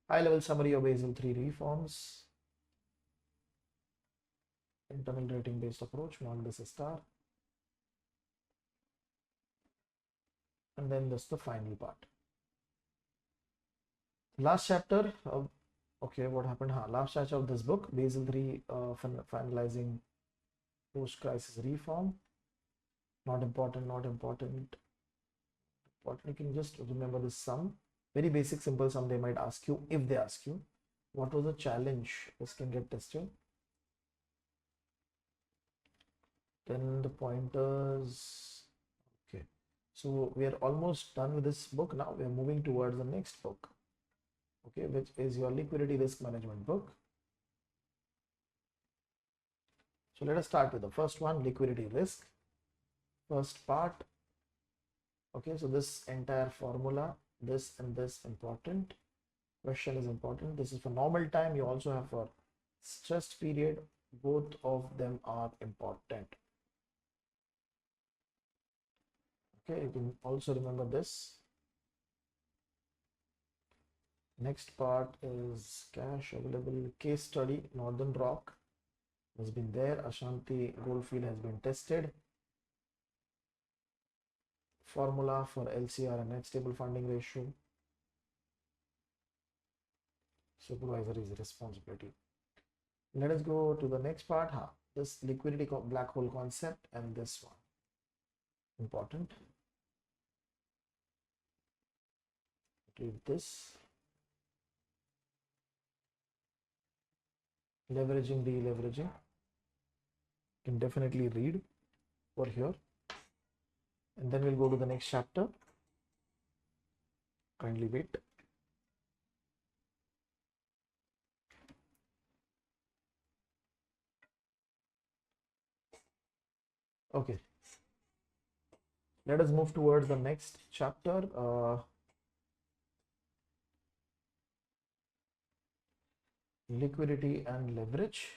High level summary of Basel III reforms. Internal rating based approach, mark this as star. And then that's the final part. Last chapter, Okay, what happened? Last chapter of this book, Basel 3, finalizing post-crisis reform. Not important, not important. Important. You can just remember this sum. Very basic, simple sum they might ask you if they ask you. What was the challenge? This can get tested. Then the pointers. Okay. So we are almost done with this book now. We are moving towards the next book. Okay, which is your liquidity risk management book. So let us start with the first one, liquidity risk. First part. Okay, so this entire formula, this and this important. Question is important. This is for normal time. You also have for stressed period. Both of them are important. Okay, you can also remember this. Next part is cash available case study. Northern Rock has been there. Ashanti Goldfield has been tested. Formula for LCR and net stable funding ratio. Supervisory's responsibility. Let us go to the next part. This liquidity black hole concept and this one. Important. Read this. Leveraging, deleveraging. You can definitely read over here. And then we'll go to the next chapter. Kindly wait. Okay. Let us move towards the next chapter. Liquidity and leverage.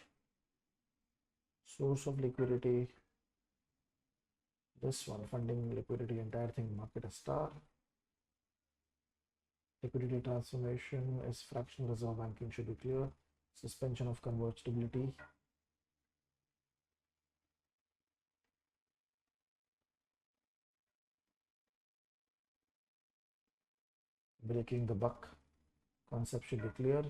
Source of liquidity. This one, funding, liquidity, entire thing, market a star. Liquidity transformation is fractional reserve banking should be clear. Suspension of convertibility. Breaking the buck concept should be clear.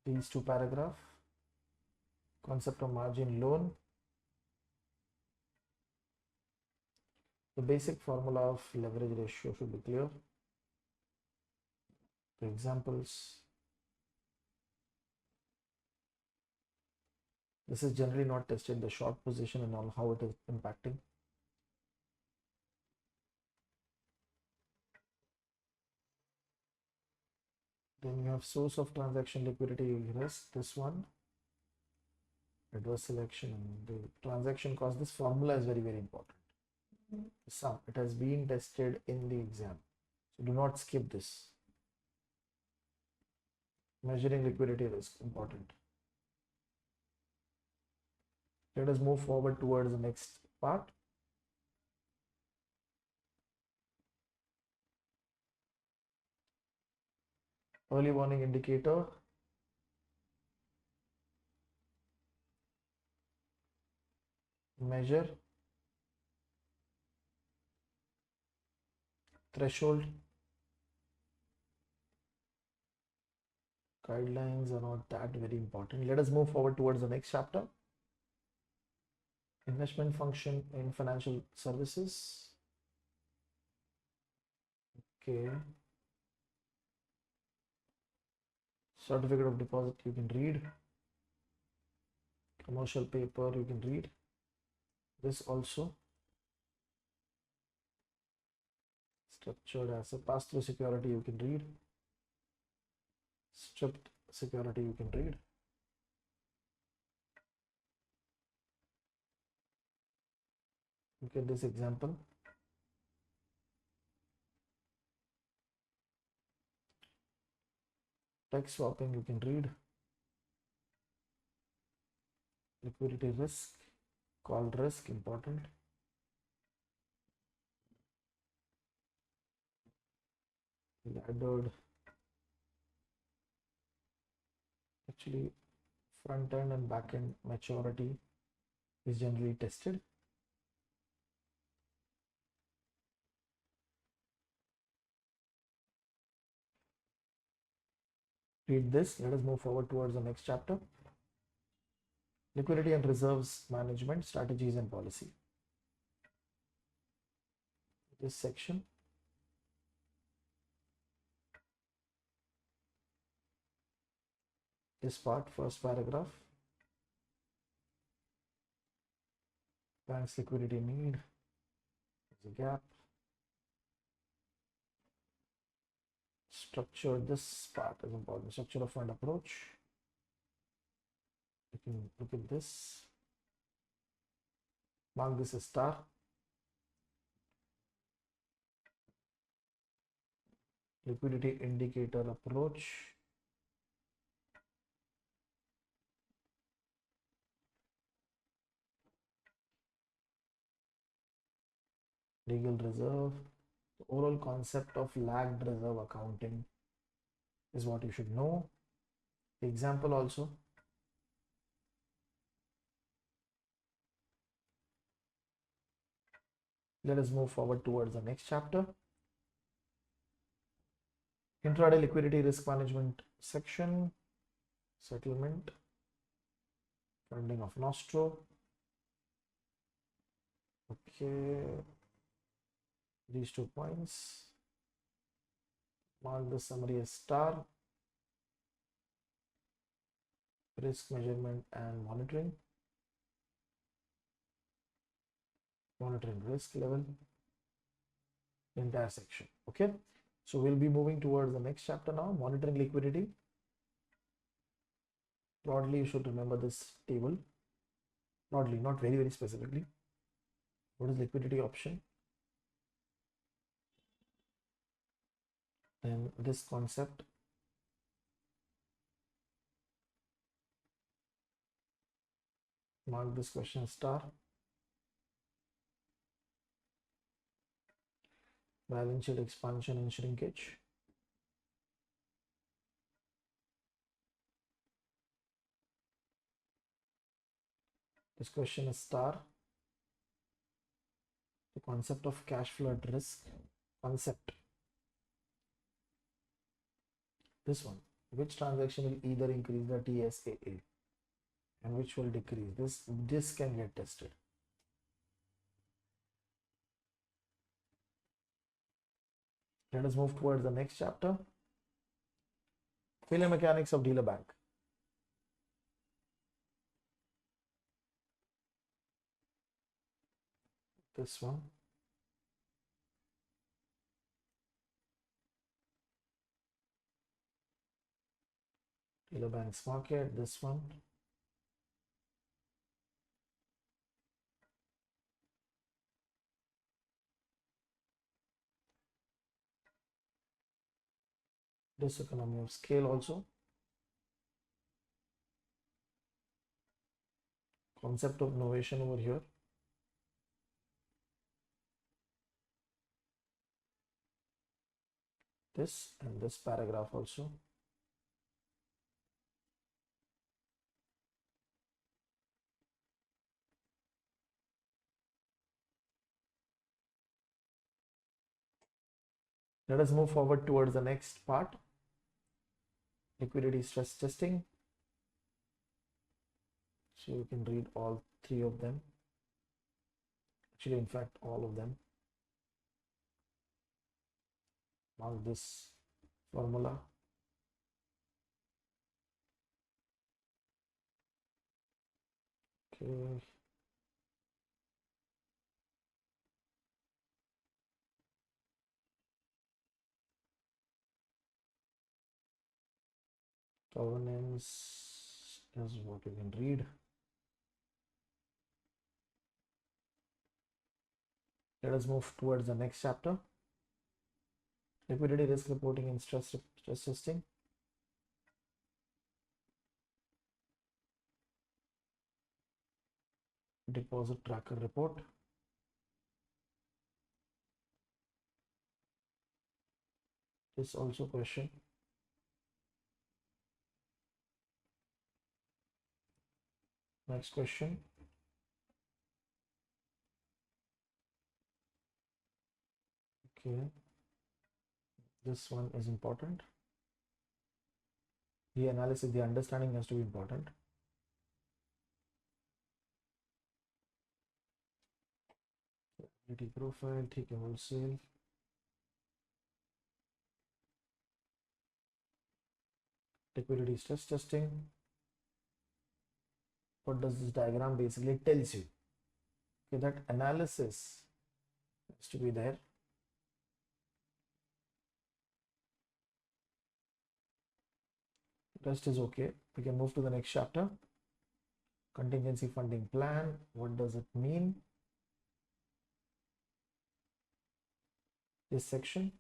These two paragraphs. Concept of margin loan. The basic formula of leverage ratio should be clear. The examples. This is generally not tested, the short position and all, how it is impacting. Then you have source of transaction liquidity risk, this one. Adverse selection, the transaction cost. This formula is very, very important. Sum, it has been tested in the exam. So do not skip this. Measuring liquidity risk, important. Let us move forward towards the next part. Early warning indicator. Measure. Threshold. Guidelines are not that very important. Let us move forward towards the next chapter. Investment function in financial services. Okay. Certificate of deposit you can read. Commercial paper you can read. This also. Structured asset, pass-through security you can read. Stripped security you can read. Look at this example. Text swapping you can read. Liquidity risk, call risk, important. Laddered. Actually, front end and back end maturity is generally tested. read this. Let us move forward towards the next chapter. Liquidity and reserves management strategies and policy. This section. This part, first paragraph. Bank's liquidity need. There's a gap. Structure, this part is important. Structure of fund approach. You can look at this. Mark this as star. Liquidity indicator approach. Legal reserve. The overall concept of lagged reserve accounting is what you should know. The example also. Let us move forward towards the next chapter. Intraday liquidity risk management section. Settlement. Funding of Nostro. Okay. These 2 points. Mark the summary as star. Risk measurement and monitoring. Monitoring risk level. Entire section. Okay. So we'll be moving towards the next chapter now. Monitoring liquidity. Broadly, you should remember this table. Broadly, not very specifically. What is liquidity option? Then this concept. Mark this question star. Balance sheet expansion and shrinkage. This question is star. The concept of cash flow at risk. Concept. This one. Which transaction will either increase the TSAA and which will decrease? This can get tested. Let us move towards the next chapter. Failure mechanics of dealer bank. This one. Dealer banks market. This one. This economy of scale also. Concept of innovation over here. This and this paragraph also. Let us move forward towards the next part. Liquidity stress testing. So you can read all 3 of them. Actually, in fact, all of them. Mark this formula. Okay. Governance is what you can read. Let us move towards the next chapter. Liquidity risk reporting and stress testing. Deposit tracker report. This also question. Next question. Okay. This one is important. The analysis, the understanding has to be important. Liquidity profile, take a wholesale. Liquidity stress testing. What does this diagram basically tells you? Okay, that analysis has to be there. Rest is okay. We can move to the next chapter. Contingency funding plan. What does it mean? This section.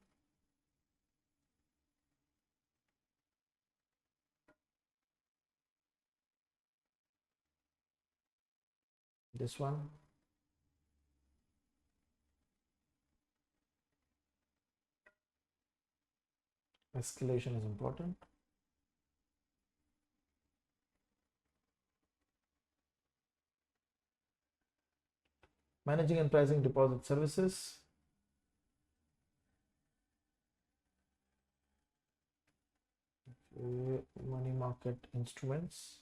This one. Escalation is important. Managing and pricing deposit services. Money market instruments.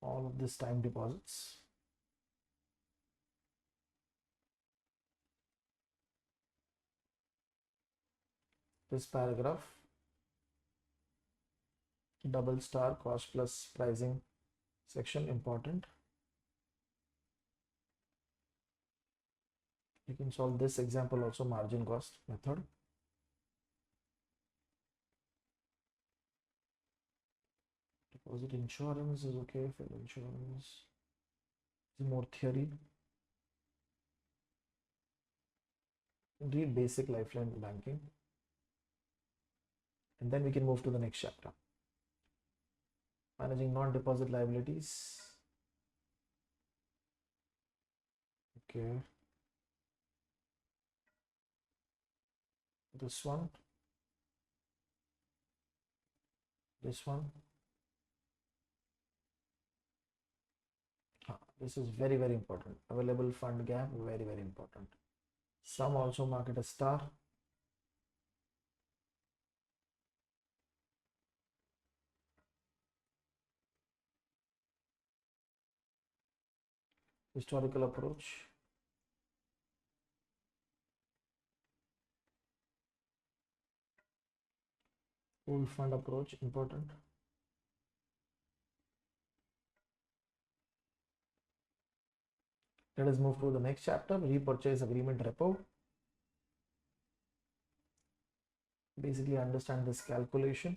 All of this time deposits. This paragraph, double star cost plus pricing section, important. You can solve this example also, margin cost method. Deposit insurance is okay. For insurance is more theory. Read basic lifeline banking, and then we can move to the next chapter. Managing non-deposit liabilities. Okay. This one. This one. This is very, very important. Available fund gap, very, very important. Some also mark it a star. Historical approach. Pooled fund approach, important. Let us move to the next chapter, repurchase agreement repo. Basically understand this calculation.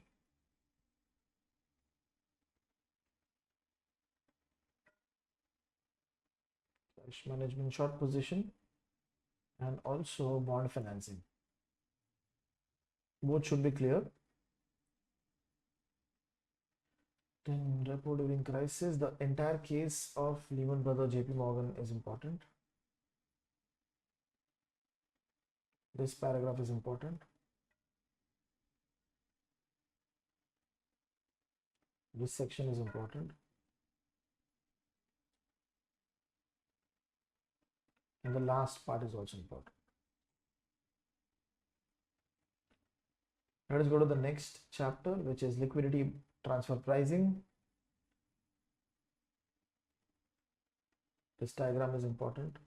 Cash management short position and also bond financing. Both should be clear. Then repo during crisis, the entire case of Lehman Brothers, JP Morgan is important. This paragraph is important. This section is important. And the last part is also important. Let us go to the next chapter, which is liquidity transfer pricing. This diagram is important.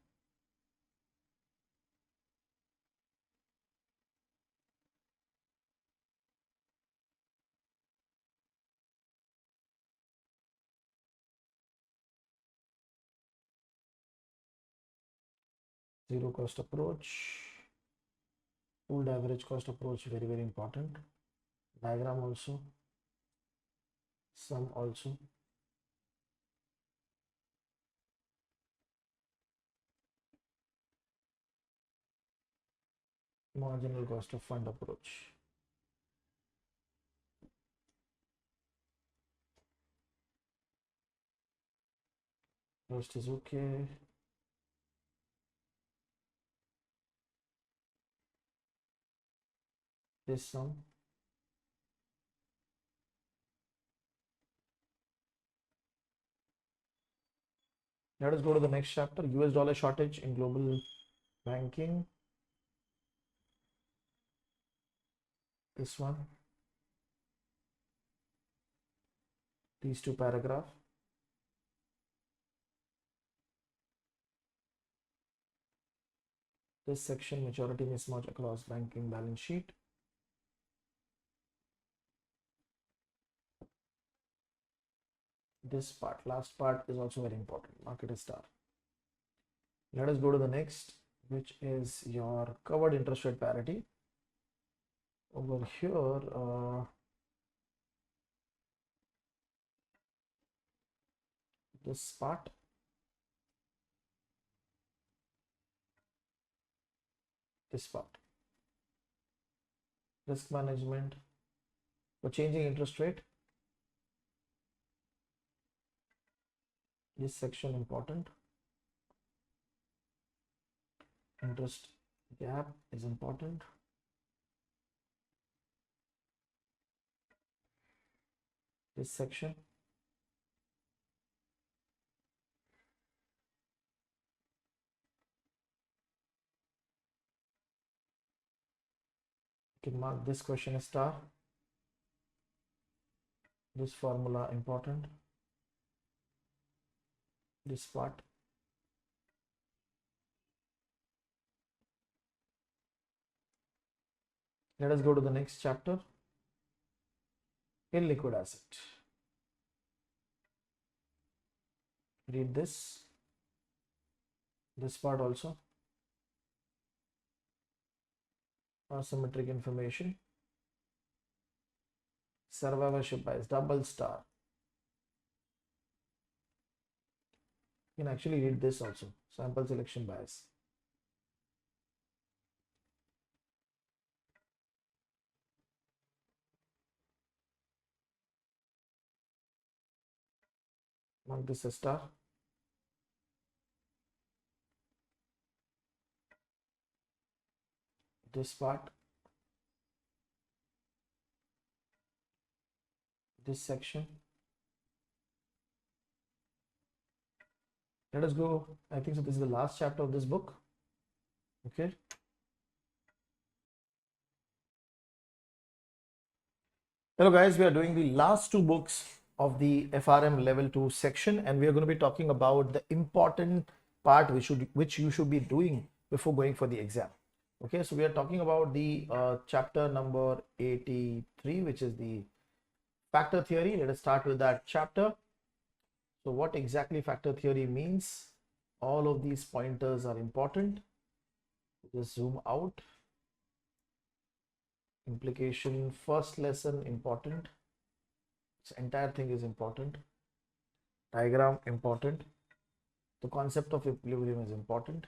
Zero cost approach, pooled average cost approach, very, very important. Diagram also, sum also. Marginal cost of fund approach. First is okay. This sum. Let us go to the next chapter, US dollar shortage in global banking. This one. these two paragraphs. This section, maturity mismatch across banking balance sheet. This part, last part, is also very important. Market a star. Let us go to the next, which is your covered interest rate parity. Over here, this part, risk management for changing interest rate. This section important. Interest gap is important. This section. You can mark this question as star. This formula important. This part. Let us go to the next chapter. Illiquid asset. Read this part also. Asymmetric information. Survivorship bias, double star. You can actually read this also. Sample selection bias. Mark this as star. This part. This section. Let us go. I think so. This is the last chapter of this book. Okay. Hello guys, we are doing the last two books of the FRM level 2 section, and we are going to be talking about the important part which you should be doing before going for the exam. Okay, so we are talking about the chapter number 83, which is the factor theory. Let us start with that chapter. So what exactly factor theory means? All of these pointers are important. Just zoom out. Implication, first lesson important. This entire thing is important. Diagram important. The concept of equilibrium is important.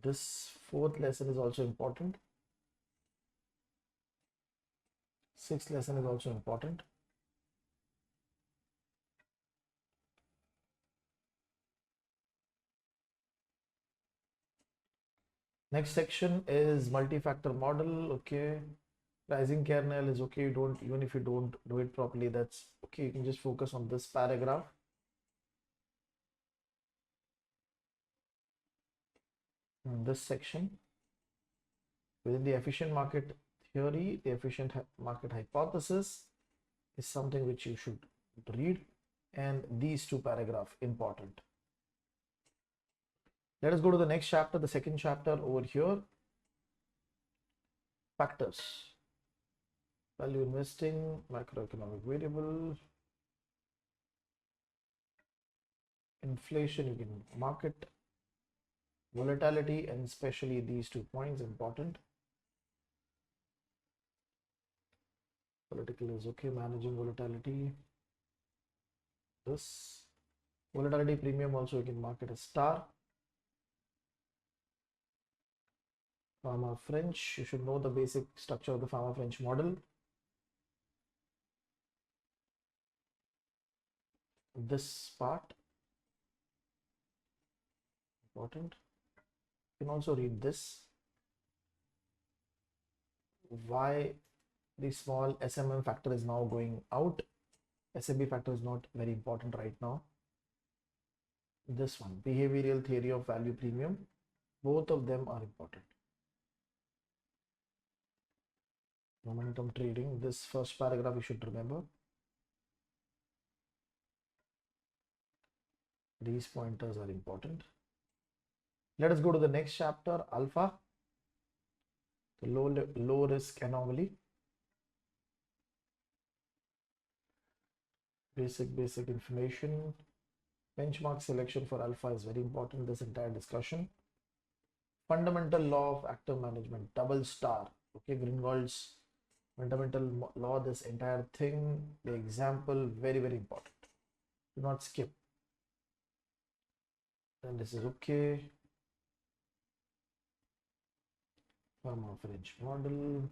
This fourth lesson is also important. Sixth lesson is also important. Next section is multi-factor model. Okay, pricing kernel is okay. Even if you don't do it properly, that's okay. You can just focus on this paragraph. In this section, within the efficient market theory, the efficient market hypothesis is something which you should read, and these two paragraphs important. Let us go to the next chapter, the second chapter over here. Factors. Value investing, macroeconomic variable, inflation, you can market, volatility, and especially these 2 points important. Political is okay, managing volatility. This volatility premium also you can mark it as star. Farmer French, you should know the basic structure of the Farmer French model. This part important. You can also read this. Why the small SMM factor is now going out. SMB factor is not very important right now. This one, behavioral theory of value premium. Both of them are important. Momentum trading. This first paragraph you should remember. These pointers are important. Let us go to the next chapter, alpha, the low risk anomaly. Basic information. Benchmark selection for alpha is very important. This entire discussion. Fundamental law of active management, double star. Okay, Gringold's fundamental law, this entire thing, the example, very important. Do not skip. And this is okay. Firm of range model.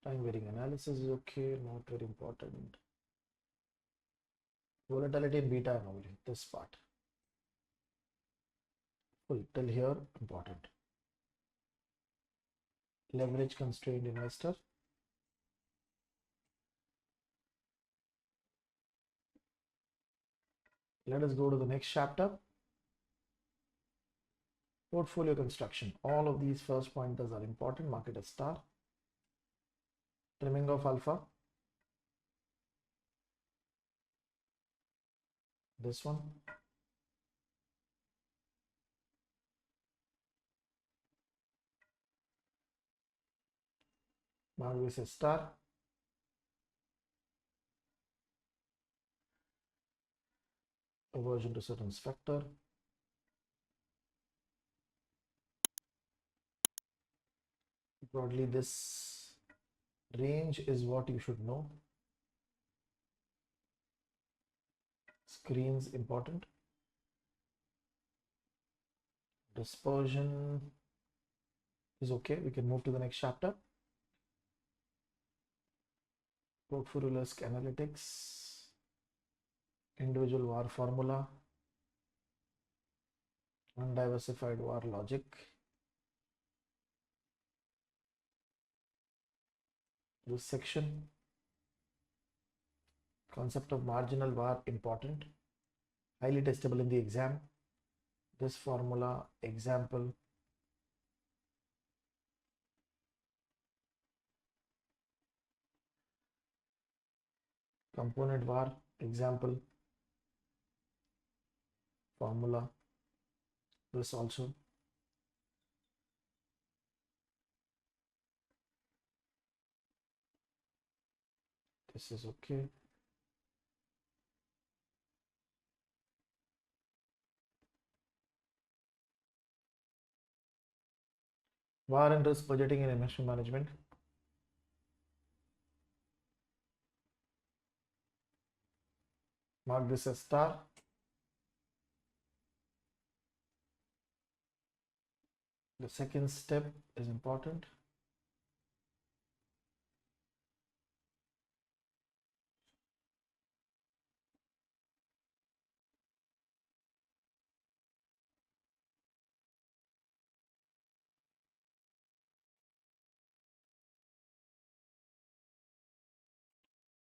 Time varying analysis is okay, not very important. Volatility in beta anomaly, this part. Full till here, important. Leverage constrained investor. Let us go to the next chapter. Portfolio construction. All of these first pointers are important. Market a star. Trimming of alpha. This one. Mark this as star. Aversion to certain factor. Broadly, this range is what you should know. Screens important. Dispersion is okay. We can move to the next chapter. Portfolio risk analytics. Individual VAR formula. Undiversified VAR logic. This section. Concept of marginal VAR important. Highly testable in the exam. This formula, example. Component VAR, example. Formula. This also. This is okay. VAR and risk budgeting and investment management. Mark this as star. The second step is important.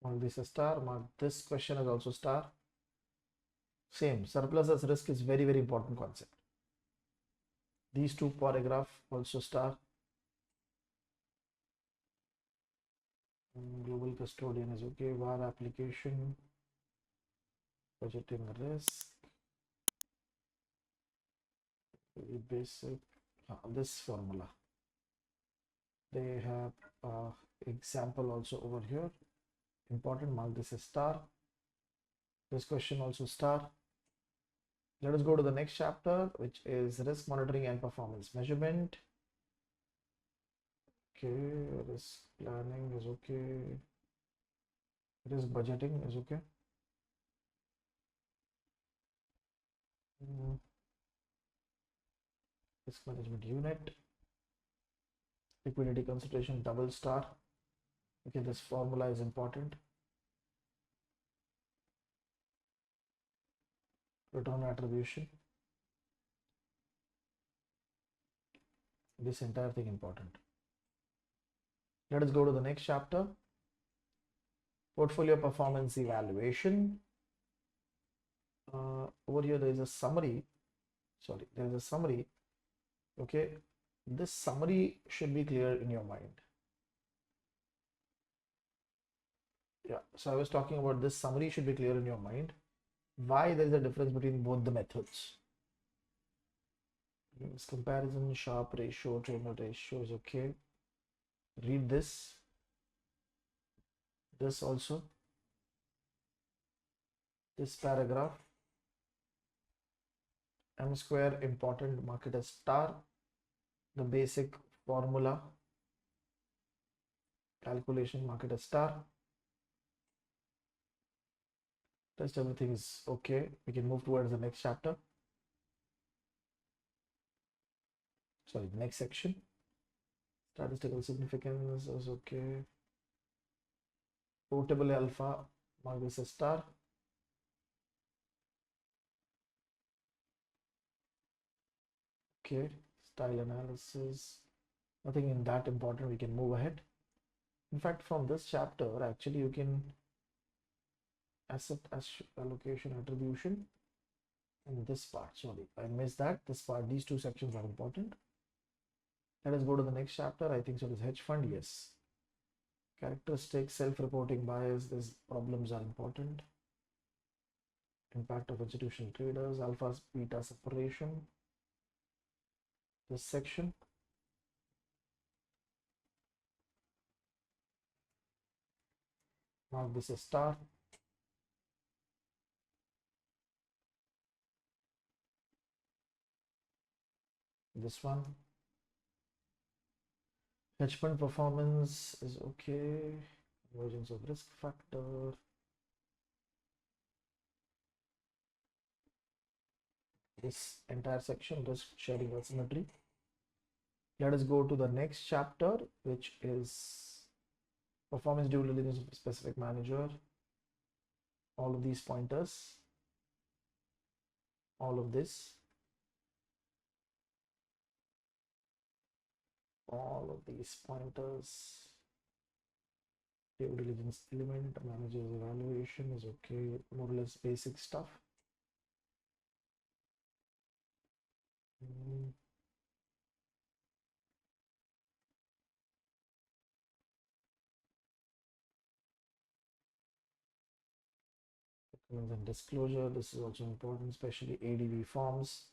Mark this as star. Mark this question as also star. Same, surplus as risk is very important concept. These two paragraph also star. Global custodian is okay. VAR application. Budgeting risk. Very basic. This formula. They have example also over here. Important. Mark this as star. This question also star. Let us go to the next chapter, which is risk monitoring and performance measurement. Okay, risk planning is okay. Risk budgeting is okay. Risk management unit. Liquidity consideration double star. Okay, this formula is important. Return attribution. This entire thing important. Let us go to the next chapter. Portfolio performance evaluation. Over here there is a summary. Sorry, there is a summary. Okay, This summary should be clear in your mind. Yeah, so I was talking about this summary should be clear in your mind. Why there is a difference between both the methods. Means comparison, Sharpe ratio, trainer ratio is okay. Read this also, this paragraph. M square important, mark it as star. The basic formula calculation, mark it as star. Test everything is okay. We can move towards the next chapter. Sorry, next section. Statistical significance is okay. Portable alpha, mark this as star. Okay, style analysis, nothing in that important, we can move ahead. In fact, from this chapter, actually you can asset allocation attribution and this part. Sorry, I missed that. This part, these two sections are important. Let us go to the next chapter. I think so. It is hedge fund. Yes. Characteristics, self-reporting bias. These problems are important. Impact of institutional traders, alpha beta separation. This section. Mark this as star. This one. Hedge fund performance is okay. Emergence of risk factor. This entire section, risk sharing asymmetry. Let us go to the next chapter, which is performance due diligence of a specific manager. All of these pointers, all of this, all of these pointers. Due diligence element, manager's evaluation is okay, more or less basic stuff. Documents and disclosure, this is also important, especially ADV forms.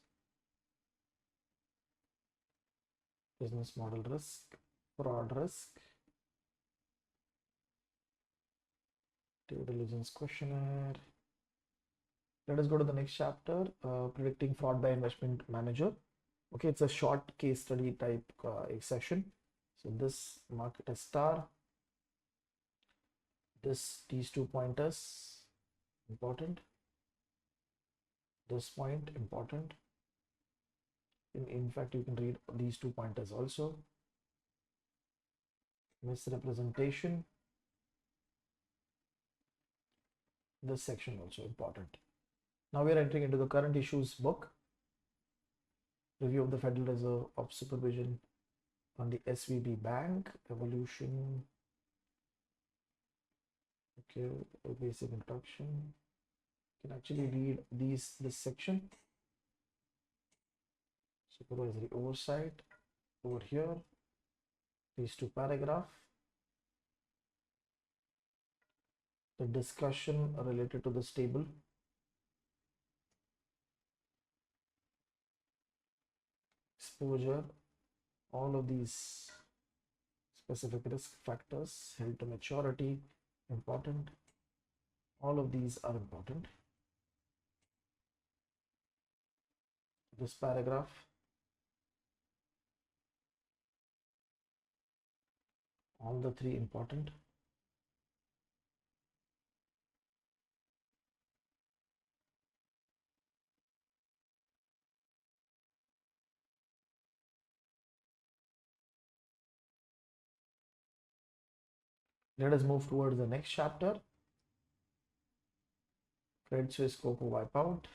Business model risk, fraud risk, due diligence questionnaire. Let us go to the next chapter, predicting fraud by investment manager. Okay, it's a short case study type session. So this, mark it as star. These two pointers, important. This point, important. In fact, you can read these two pointers also. Misrepresentation. This section also important. Now we are entering into the current issues book. Review of the Federal Reserve of Supervision on the SVB Bank, evolution. Okay, a basic introduction. You can actually read this section. Supervisory oversight over here. These two paragraphs. The discussion related to this table. Exposure, all of these specific risk factors, held to maturity, important. All of these are important. This paragraph, all the three important. Let us move towards the next chapter. Credit Suisse COCO wipeout.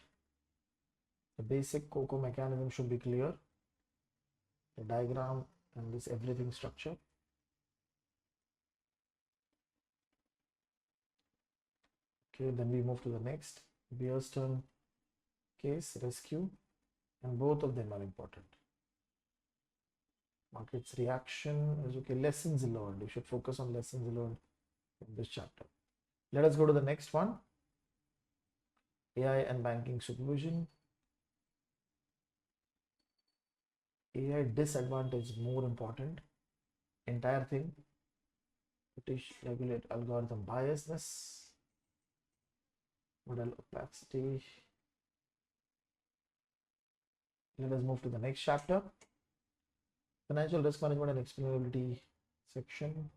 The basic COCO mechanism should be clear. The diagram and this everything structure. Okay, then we move to the next. Bear Stearns case, rescue, and both of them are important. Market's reaction is okay. Lessons learned. You should focus on lessons learned in this chapter. Let us go to the next one. AI and banking supervision. AI disadvantage more important. Entire thing. British regulate algorithm biasness. Model opacity. Let us move to the next chapter. Financial risk management and explainability section.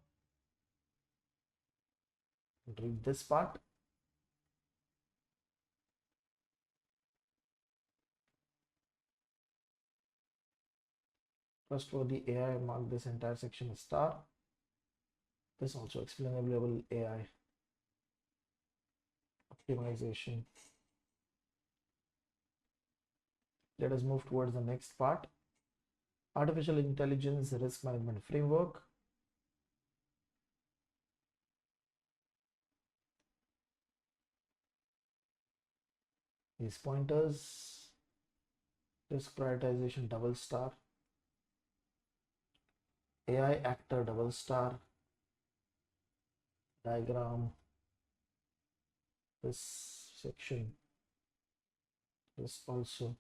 Read this part. First for the AI, mark this entire section as star. This also explainable AI optimization. Let us move towards the next part. Artificial intelligence risk management framework. These pointers. Risk prioritization double star. AI actor double star. Diagram. This section. This also.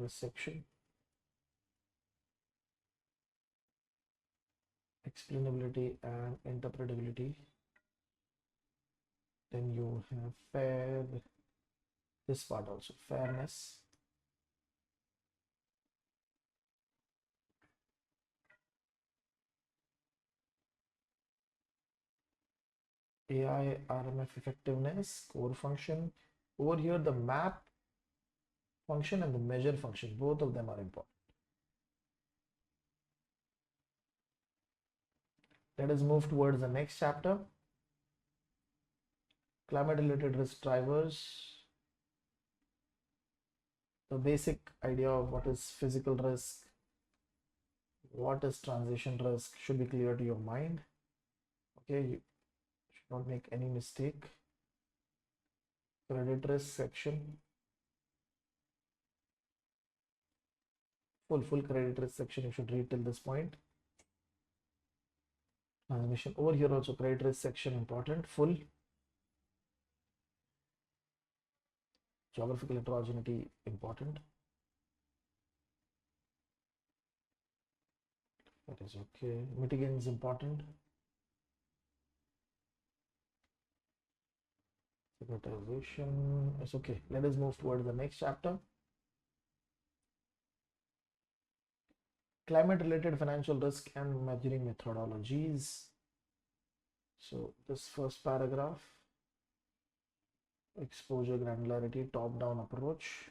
This section. Explainability and interpretability. Then you have fair. This part also, fairness. AI RMF effectiveness, core function. Over here, the map function and the measure function, both of them are important. Let us move towards the next chapter. Climate related risk drivers. The basic idea of what is physical risk, what is transition risk should be clear to your mind. Okay, you should not make any mistake. Credit risk section. Full credit risk section you should read till this point. Transmission over here also, credit risk section important, full. Geographical heterogeneity important. That is okay. Mitigants important. Securitization is okay. Let us move towards the next chapter. Climate related financial risk and measuring methodologies. So this first paragraph, exposure granularity, top down approach.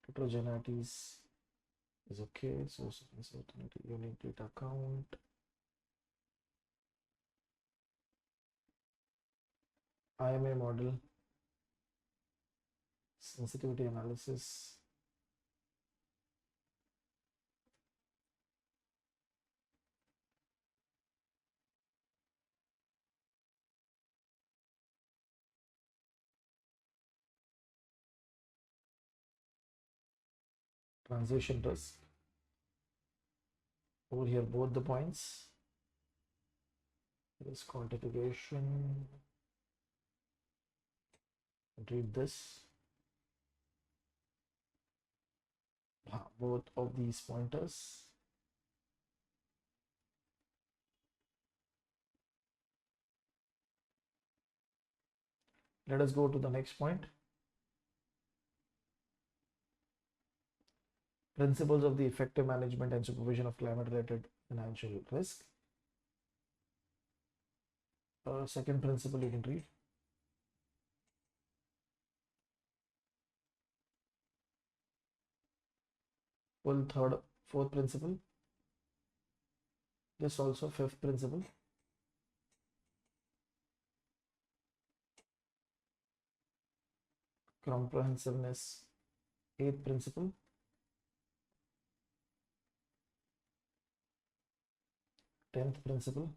Heterogeneities is okay. Source of uncertainty, unique data count. IMA model, sensitivity analysis. Transition risk. Over here, both the points. Risk quantification. Read this. Both of these pointers. Let us go to the next point. Principles of the effective management and supervision of climate related financial risk. Second principle you can read. Full third, fourth principle. This also fifth principle. Comprehensiveness, eighth principle. 10th principle.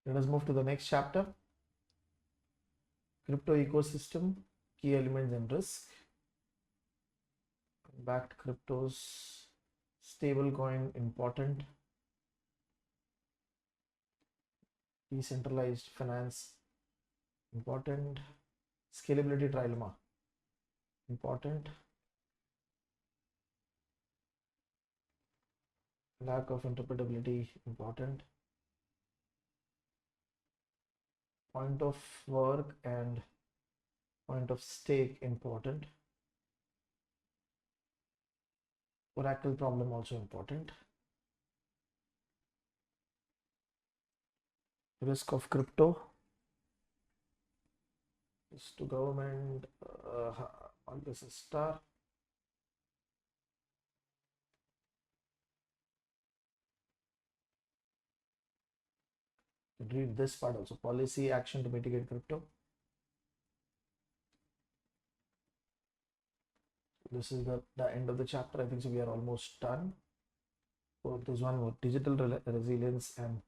Let us move to the next chapter. Crypto ecosystem, key elements and risk. Backed cryptos, stable coin important, decentralized finance important, scalability trilemma important, lack of interpretability important, point of work and point of stake important, oracle problem also important, risk of crypto is to government, always a star. Read this part also, policy action to mitigate crypto. This is the end of the chapter. I think so we are almost done. So there's one more, digital resilience and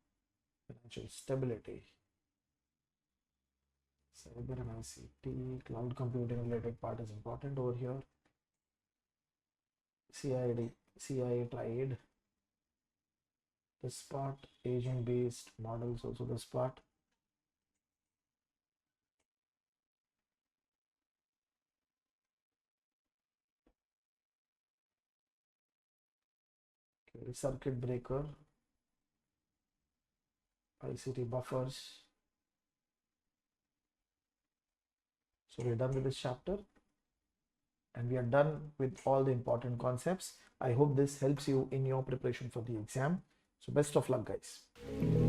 financial stability. Cyber and ICT, cloud computing related part is important over here. CIA triad, this part, agent based models also this part. Okay, circuit breaker, ICT buffers. So we're done with this chapter and we are done with all the important concepts. I hope this helps you in your preparation for the exam. So best of luck, guys.